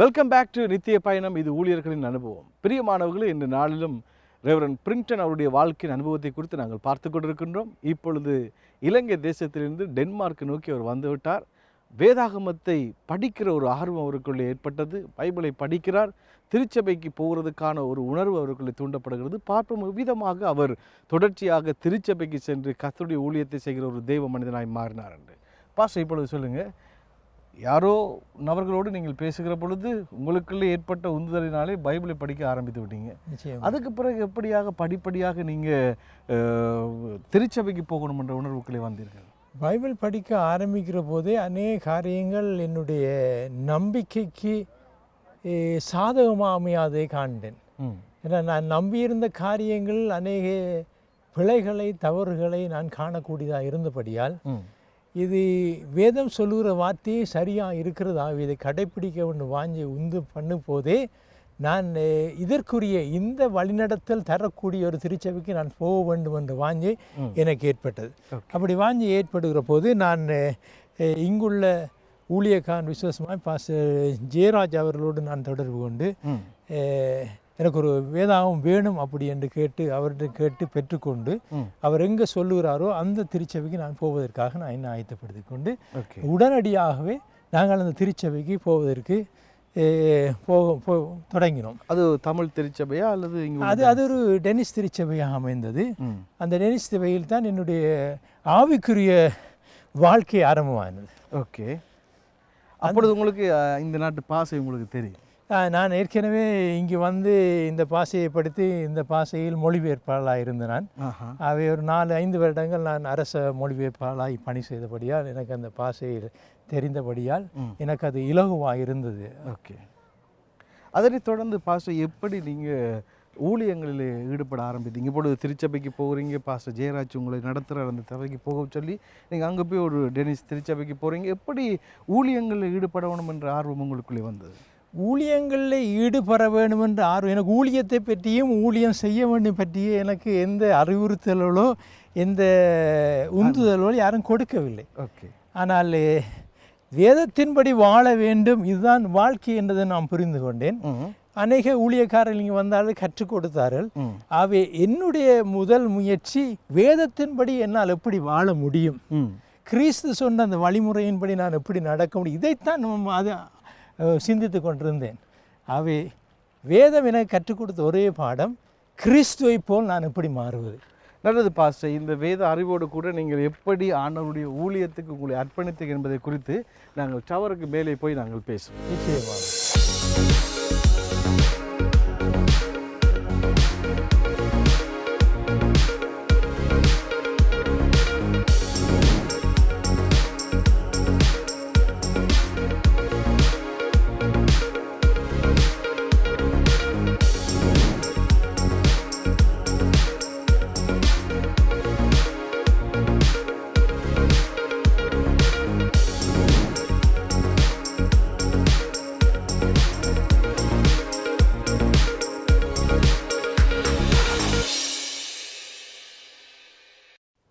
வெல்கம் பேக் டு நித்திய பயணம். இது ஊழியர்களின் அனுபவம். பிரியமானவர்களே, இந்த நாளிலும் ரெவரன் பிரிண்டன் அவருடைய வாழ்க்கையின் அனுபவத்தை குறித்து நாங்கள் பார்த்து கொண்டிருக்கின்றோம். இப்பொழுது இலங்கை தேசத்திலிருந்து டென்மார்க் நோக்கி அவர் வந்துவிட்டார். வேதாகமத்தை படிக்கிற ஒரு ஆர்வம் அவருக்குள்ளே ஏற்பட்டது. பைபிளை படிக்கிறார். திருச்சபைக்கு போகிறதுக்கான ஒரு உணர்வு அவருக்குள்ளே தூண்டப்படுகிறது. பார்ப்போம் விதமாக அவர் தொடர்ச்சியாக திருச்சபைக்கு சென்று கர்த்தருடைய ஊழியத்தை செய்கிற ஒரு தெய்வ மனிதனாய் மாறினார் என்று. பாஸ்டர், இப்பொழுது சொல்லுங்கள், யாரோ நபர்களோடு நீங்கள் பேசுகிற பொழுது உங்களுக்குள்ளே ஏற்பட்ட உந்துதலினாலே பைபிளை படிக்க ஆரம்பித்து விட்டீங்க. அதுக்கு பிறகு எப்படியாக படிப்படியாக நீங்கள் திருச்சபைக்கு போகணும் என்ற உணர்வுக்குள்ளே வந்தீர்கள்? பைபிள் படிக்க ஆரம்பிக்கிற போதே அநேக காரியங்கள் என்னுடைய நம்பிக்கைக்கு சாதகமாக அமையாதே காண்டேன். ஏன்னா நான் நம்பியிருந்த காரியங்கள் அநேக பிழைகளை தவறுகளை நான் காணக்கூடியதாக இருந்தபடியால் இது வேதம் சொல்லுகிற வார்த்தையே சரியாக இருக்கிறதா, இதை கடைப்பிடிக்க வேண்டும் வாஞ்சி உந்து பண்ணும் போதே நான் இதற்குரிய இந்த வழிநடத்தல் தரக்கூடிய ஒரு திருச்சபைக்கு நான் போக வேண்டும் என்ற வாஞ்சி எனக்கு ஏற்பட்டது. அப்படி வாஞ்சி ஏற்படுகிற போது நான் இங்குள்ள ஊழியக்காரன் விசுவாசமாய் பாஸ்டர் ஜெயராஜ் அவர்களோடு நான் தொடர்பு கொண்டு எனக்கு ஒரு வேதாகம் வேணும் அப்படி என்று கேட்டு அவர்கிட்ட கேட்டு பெற்றுக்கொண்டு அவர் எங்கே சொல்லுகிறாரோ அந்த திருச்சபைக்கு நான் போவதற்காக நான் என்ன ஆயத்தப்படுத்தி கொண்டு உடனடியாகவே நாங்கள் அந்த திருச்சபைக்கு போவதற்கு தொடங்கினோம். அது தமிழ் திருச்சபையா அல்லது அது ஒரு டென்னிஸ் திருச்சபையாக அமைந்தது. அந்த டென்னிஸ் சபையில் தான் என்னுடைய ஆவிக்குரிய வாழ்க்கை ஆரம்பமானது. ஓகே. அப்பொழுது உங்களுக்கு இந்த நாட்டு பாசை உங்களுக்கு தெரியும்? நான் ஏற்கனவே இங்கே வந்து இந்த பாஷையை படித்து இந்த பாஷையில் மொழிபெயர்ப்பாளராக இருந்தேன். நான் அவை ஒரு 4-5 வருடங்கள் நான் அரச மொழிபெயர்ப்பாளராக பணி செய்தபடியால் எனக்கு அந்த பாஷையில் தெரிந்தபடியால் எனக்கு அது இலகுவாக இருந்தது. ஓகே. அதனை தொடர்ந்து பாஷை எப்படி நீங்கள் ஊழியங்களில் ஈடுபட ஆரம்பித்தீங்க? இப்பொழுது திருச்சபைக்கு போகிறீங்க, பாஸ்டர் ஜெயராஜ் உங்களை நடத்துகிற அந்த சபைக்கு போக சொல்லி நீங்கள் அங்கே போய் ஒரு டென்னிஸ் திருச்சபைக்கு போகிறீங்க. எப்படி ஊழியங்களில் ஈடுபடணும் என்ற ஆர்வம் உங்களுக்குள்ளே வந்தது? ஊழியங்களில் ஈடுபட வேண்டும் என்ற ஆர்வம், எனக்கு ஊழியத்தை பற்றியும் ஊழியம் செய்ய வேண்டும் பற்றியே எனக்கு எந்த அறிவுறுத்தலோ எந்த உந்துதலோ யாரும் கொடுக்கவில்லை. ஓகே. ஆனால் வேதத்தின்படி வாழ வேண்டும், இதுதான் வாழ்க்கை என்றதை நான் புரிந்து கொண்டேன். அநேக ஊழியக்காரர்கள் இங்கே வந்தாலும் கற்றுக் கொடுத்தார்கள். ஆகவே என்னுடைய முதல் முயற்சி வேதத்தின்படி என்னால் எப்படி வாழ முடியும், கிறிஸ்து சொன்ன அந்த வழிமுறையின்படி நான் எப்படி நடக்க முடியும், இதைத்தான் அது சிந்தித்து கொண்டிருந்தேன். ஆகவே வேதம் எனக்கு கற்றுக் கொடுத்த ஒரே பாடம், கிறிஸ்துவை போல் நான் எப்படி மாறுவது. நல்லது பாஸ்டர். இந்த வேத அறிவோடு கூட நீங்கள் எப்படி ஆண்டவருடைய ஊழியத்துக்கு உங்களை அர்ப்பணித்து என்பதை குறித்து நாங்கள் டவருக்கு மேலே போய் நாங்கள் பேசுவோம். நிச்சயமாக.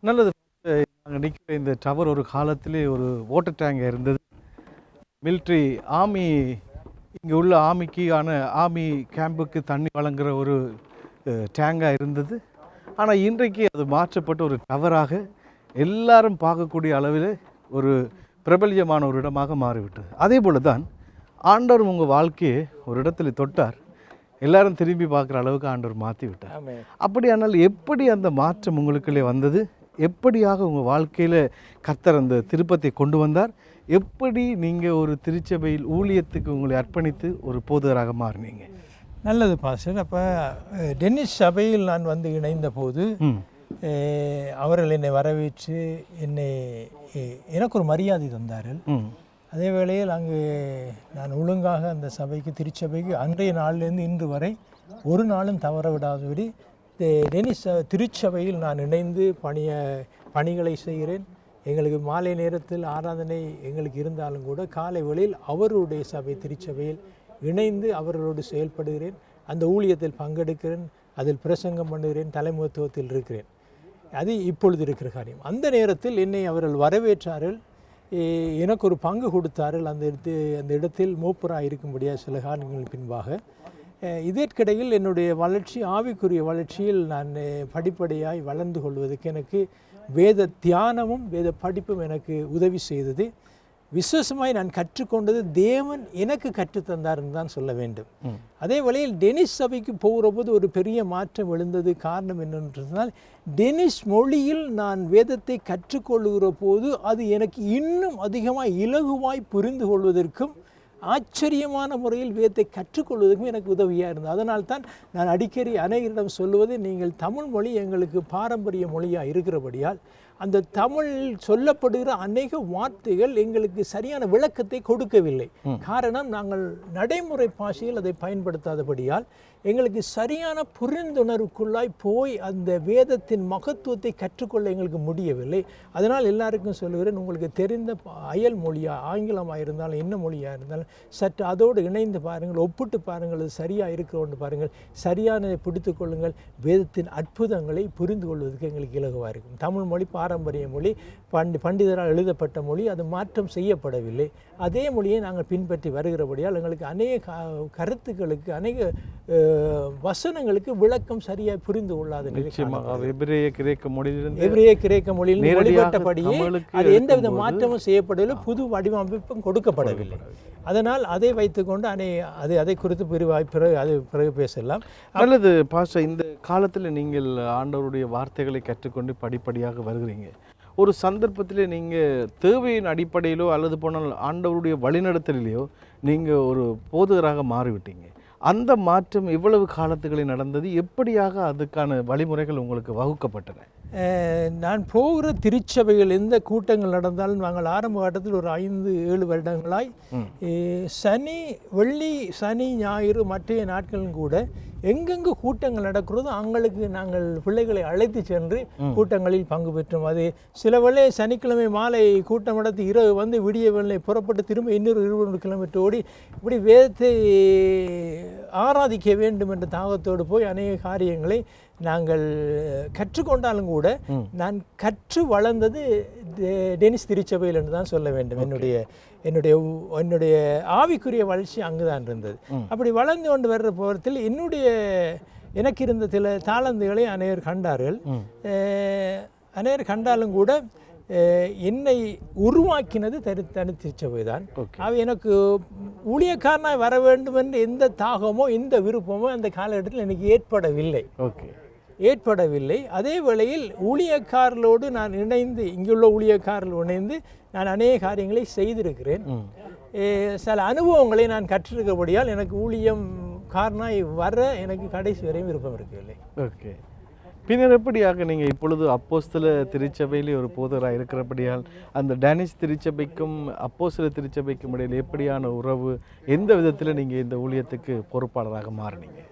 நல்லது. நாங்கள் நிற்கிற இந்த டவர் ஒரு காலத்திலே ஒரு வாட்டர் டேங்காக இருந்தது. மிலிட்ரி ஆர்மி, இங்கே உள்ள ஆர்மி கேம்புக்கு தண்ணி வழங்குகிற ஒரு டேங்காக இருந்தது. ஆனால் இன்றைக்கு அது மாற்றப்பட்டு ஒரு டவராக எல்லாரும் பார்க்கக்கூடிய அளவில் ஒரு பிரபல்யமான ஒரு இடமாக மாறிவிட்டது. அதே போல தான் ஆண்டவர் உங்கள் வாழ்க்கையை ஒரு இடத்துல தொட்டார், எல்லாரும் திரும்பி பார்க்குற அளவுக்கு ஆண்டவர் மாற்றி விட்டார். அப்படியானால் எப்படி அந்த மாற்றம் உங்களுக்குள்ளே வந்தது? எப்படியாக உங்கள் வாழ்க்கையில் கர்த்தர் அந்த திருப்பத்தை கொண்டு வந்தார்? எப்படி நீங்கள் ஒரு திருச்சபையில் ஊழியத்துக்கு உங்களை அர்ப்பணித்து ஒரு போதகராக மாறினீங்க? நல்லது பாஸ்டர். அப்போ டென்னிஸ் சபையில் நான் வந்து இணைந்த போது அவர்கள் என்னை வரவேற்று எனக்கு ஒரு மரியாதை தந்தார்கள். அதே வேளையில் அங்கு நான் ஒழுங்காக அந்த சபைக்கு திருச்சபைக்கு அன்றைய நாளிலிருந்து இன்று வரை ஒரு நாளும் தவற விடாதபடி டென்னிஸ் திருச்சபையில் நான் இணைந்து பணிகளை செய்கிறேன். எங்களுக்கு மாலை நேரத்தில் ஆராதனை எங்களுக்கு இருந்தாலும் கூட காலை வேளையில் அவருடைய சபை திருச்சபையில் இணைந்து அவர்களோடு செயல்படுகிறேன். அந்த ஊழியத்தில் பங்கெடுக்கிறேன், அதில் பிரசங்கம் பண்ணுகிறேன், தலைமுகத்துவத்தில் இருக்கிறேன். அது இப்பொழுது இருக்கிற காரியம். அந்த நேரத்தில் என்னை அவர்கள் வரவேற்றார்கள், எனக்கு ஒரு பங்கு கொடுத்தார்கள். அந்த இடத்தில் மூப்பராக இருக்கும்படியாக சில காரணங்கள் பின்பாக இதற்கிடையில் என்னுடைய வளர்ச்சி, ஆவிக்குரிய வளர்ச்சியில் நான் படிப்படியாய் வளர்ந்து கொள்வதற்கு எனக்கு வேத தியானமும் வேத படிப்பும் எனக்கு உதவி செய்தது. விசேஷமாய் நான் கற்றுக்கொண்டது தேவன் எனக்கு கற்றுத்தந்தார்னு தான் சொல்ல வேண்டும். அதே வேளையில் டென்னிஸ் சபைக்கு போகிற போது ஒரு பெரிய மாற்றம் எழுந்தது. காரணம் என்னென்றால், டென்னிஸ் மொழியில் நான் வேதத்தை கற்றுக்கொள்ளுகிற போது அது எனக்கு இன்னும் அதிகமாக இலகுவாய் புரிந்து கொள்வதற்கும் ஆச்சரியமான முறையில் வேதத்தை கற்றுக்கொள்வதற்கும் எனக்கு உதவியாக இருந்தது. அதனால்தான் நான் அடிக்கடி அநேகரிடம் சொல்லுவது, நீங்கள் தமிழ் மொழி எங்களுக்கு பாரம்பரிய மொழியாக இருக்கிறபடியால் அந்த தமிழில் சொல்லப்படுகிற அநேக வார்த்தைகள் எங்களுக்கு சரியான விளக்கத்தை கொடுக்கவில்லை. காரணம், நாங்கள் நடைமுறை பாஷையில் அதை பயன்படுத்தாதபடியால் எங்களுக்கு சரியான புரிந்துணர்வுக்குள்ளாய் போய் அந்த வேதத்தின் மகத்துவத்தை கற்றுக்கொள்ள எங்களுக்கு முடியவில்லை. அதனால் எல்லாருக்கும் சொல்லுகிறேன், உங்களுக்கு தெரிந்த அயல் மொழியாக ஆங்கிலமாக இருந்தாலும் என்ன மொழியாக இருந்தாலும் சற்று அதோடு இணைந்து பாருங்கள், ஒப்பிட்டு பாருங்கள், அது சரியாக இருக்கிறோன்னு பாருங்கள், சரியானதை பிடித்து கொள்ளுங்கள். வேதத்தின் அற்புதங்களை புரிந்து கொள்வதற்கு எங்களுக்கு இலகுவாக இருக்கும். தமிழ் மொழி பாரம்பரிய மொழி, பண்டிதரால் எழுதப்பட்ட மொழி, அது மாற்றம் செய்யப்படவில்லை. அதே மொழியை நாங்கள் பின்பற்றி வருகிறபடியால் எங்களுக்கு அநேக கருத்துக்களுக்கு அநேக வசனங்களுக்கு விளக்கம் சரியாக புரிந்து கொள்ளாத எபிரேய கிரேக்க மொழியில் மொழிபட்டபடியே அது எந்தவித மாற்றமும் செய்யப்படவில்லை, புது வடிவமைப்பும் கொடுக்கப்படவில்லை. அதனால் அதை வைத்துக்கொண்டு அதை குறித்து பிறகு பேசலாம். நல்லது பாஷா. இந்த காலத்தில் நீங்கள் ஆண்டவருடைய வார்த்தைகளை கற்றுக்கொண்டு படிப்படியாக வருகிறீங்க. ஒரு சந்தர்ப்பத்தில் நீங்கள் தேவையின் அடிப்படையிலோ அல்லது போனால் ஆண்டவருடைய வழிநடத்தலிலேயோ நீங்கள் ஒரு போதகராக மாறிவிட்டீங்க. அந்த மாற்றம் எவ்வளவு காலத்துகளில் நடந்தது? எப்படியாக அதுக்கான வழிமுறைகள் உங்களுக்கு வகுக்கப்பட்டன? நான் போகிற திருச்சபைகள் எந்த கூட்டங்கள் நடந்தாலும் நாங்கள் ஆரம்ப காலத்தில் ஒரு 5-7 வருடங்களாய் வெள்ளி சனி ஞாயிறு மற்ற நாட்களும் கூட எங்கெங்கு கூட்டங்கள் நடக்கிறதோ அங்களுக்கு நாங்கள் பிள்ளைகளை அழைத்து சென்று கூட்டங்களில் பங்கு பெற்றோம். அது சில வேளை சனிக்கிழமை மாலை கூட்டம் நடத்தி இரவு வந்து விடிய வேளை புறப்பட்டு திரும்ப இன்னொரு 20 கிலோமீட்டர் ஓடி இப்படி வேதத்தை ஆராதிக்க வேண்டும் என்ற தாகத்தோடு போய் அநேக காரியங்களை நாங்கள் கற்றுக்கொண்டாலும் கூட நான் கற்று வளர்ந்தது டெனிஸ் திருச்சபையில் என்று தான் சொல்ல வேண்டும். என்னுடைய ஆவிக்குரிய வளர்ச்சி அங்குதான் இருந்தது. அப்படி வளர்ந்து கொண்டு வர்ற போகிறத்தில் எனக்கு இருந்த சில தாளந்துகளை அநேகர் கண்டார்கள். அநேகர் கண்டாலும் கூட என்னை உருவாக்கினது தனி திருச்சபை தான். அவை எனக்கு ஊழியக்காரனாய் வர வேண்டும் என்று எந்த தாகமோ எந்த விருப்பமோ அந்த காலகட்டத்தில் எனக்கு ஏற்படவில்லை. அதே வேளையில் ஊழியக்காரர்களோடு நான் இணைந்து, இங்குள்ள ஊழியக்காரர்கள் இணைந்து நான் அநேக காரியங்களை செய்திருக்கிறேன். சில அனுபவங்களை நான் கற்றிருக்கபடியால் எனக்கு ஊழியம் காரனாய் வர எனக்கு கடைசி வரையும் விருப்பம் இருக்கவில்லை. ஓகே. பின்னர் எப்படியாக நீங்கள் இப்பொழுது அப்போஸ்தல திருச்சபையிலே ஒரு போதகராக இருக்கிறபடியால் அந்த டேனிஷ் திருச்சபைக்கும் அப்போஸ்தல திருச்சபைக்கும் இடையில் எப்படியான உறவு, எந்த விதத்தில் நீங்கள் இந்த ஊழியத்துக்கு பொறுப்பாளராக மாறினீங்க?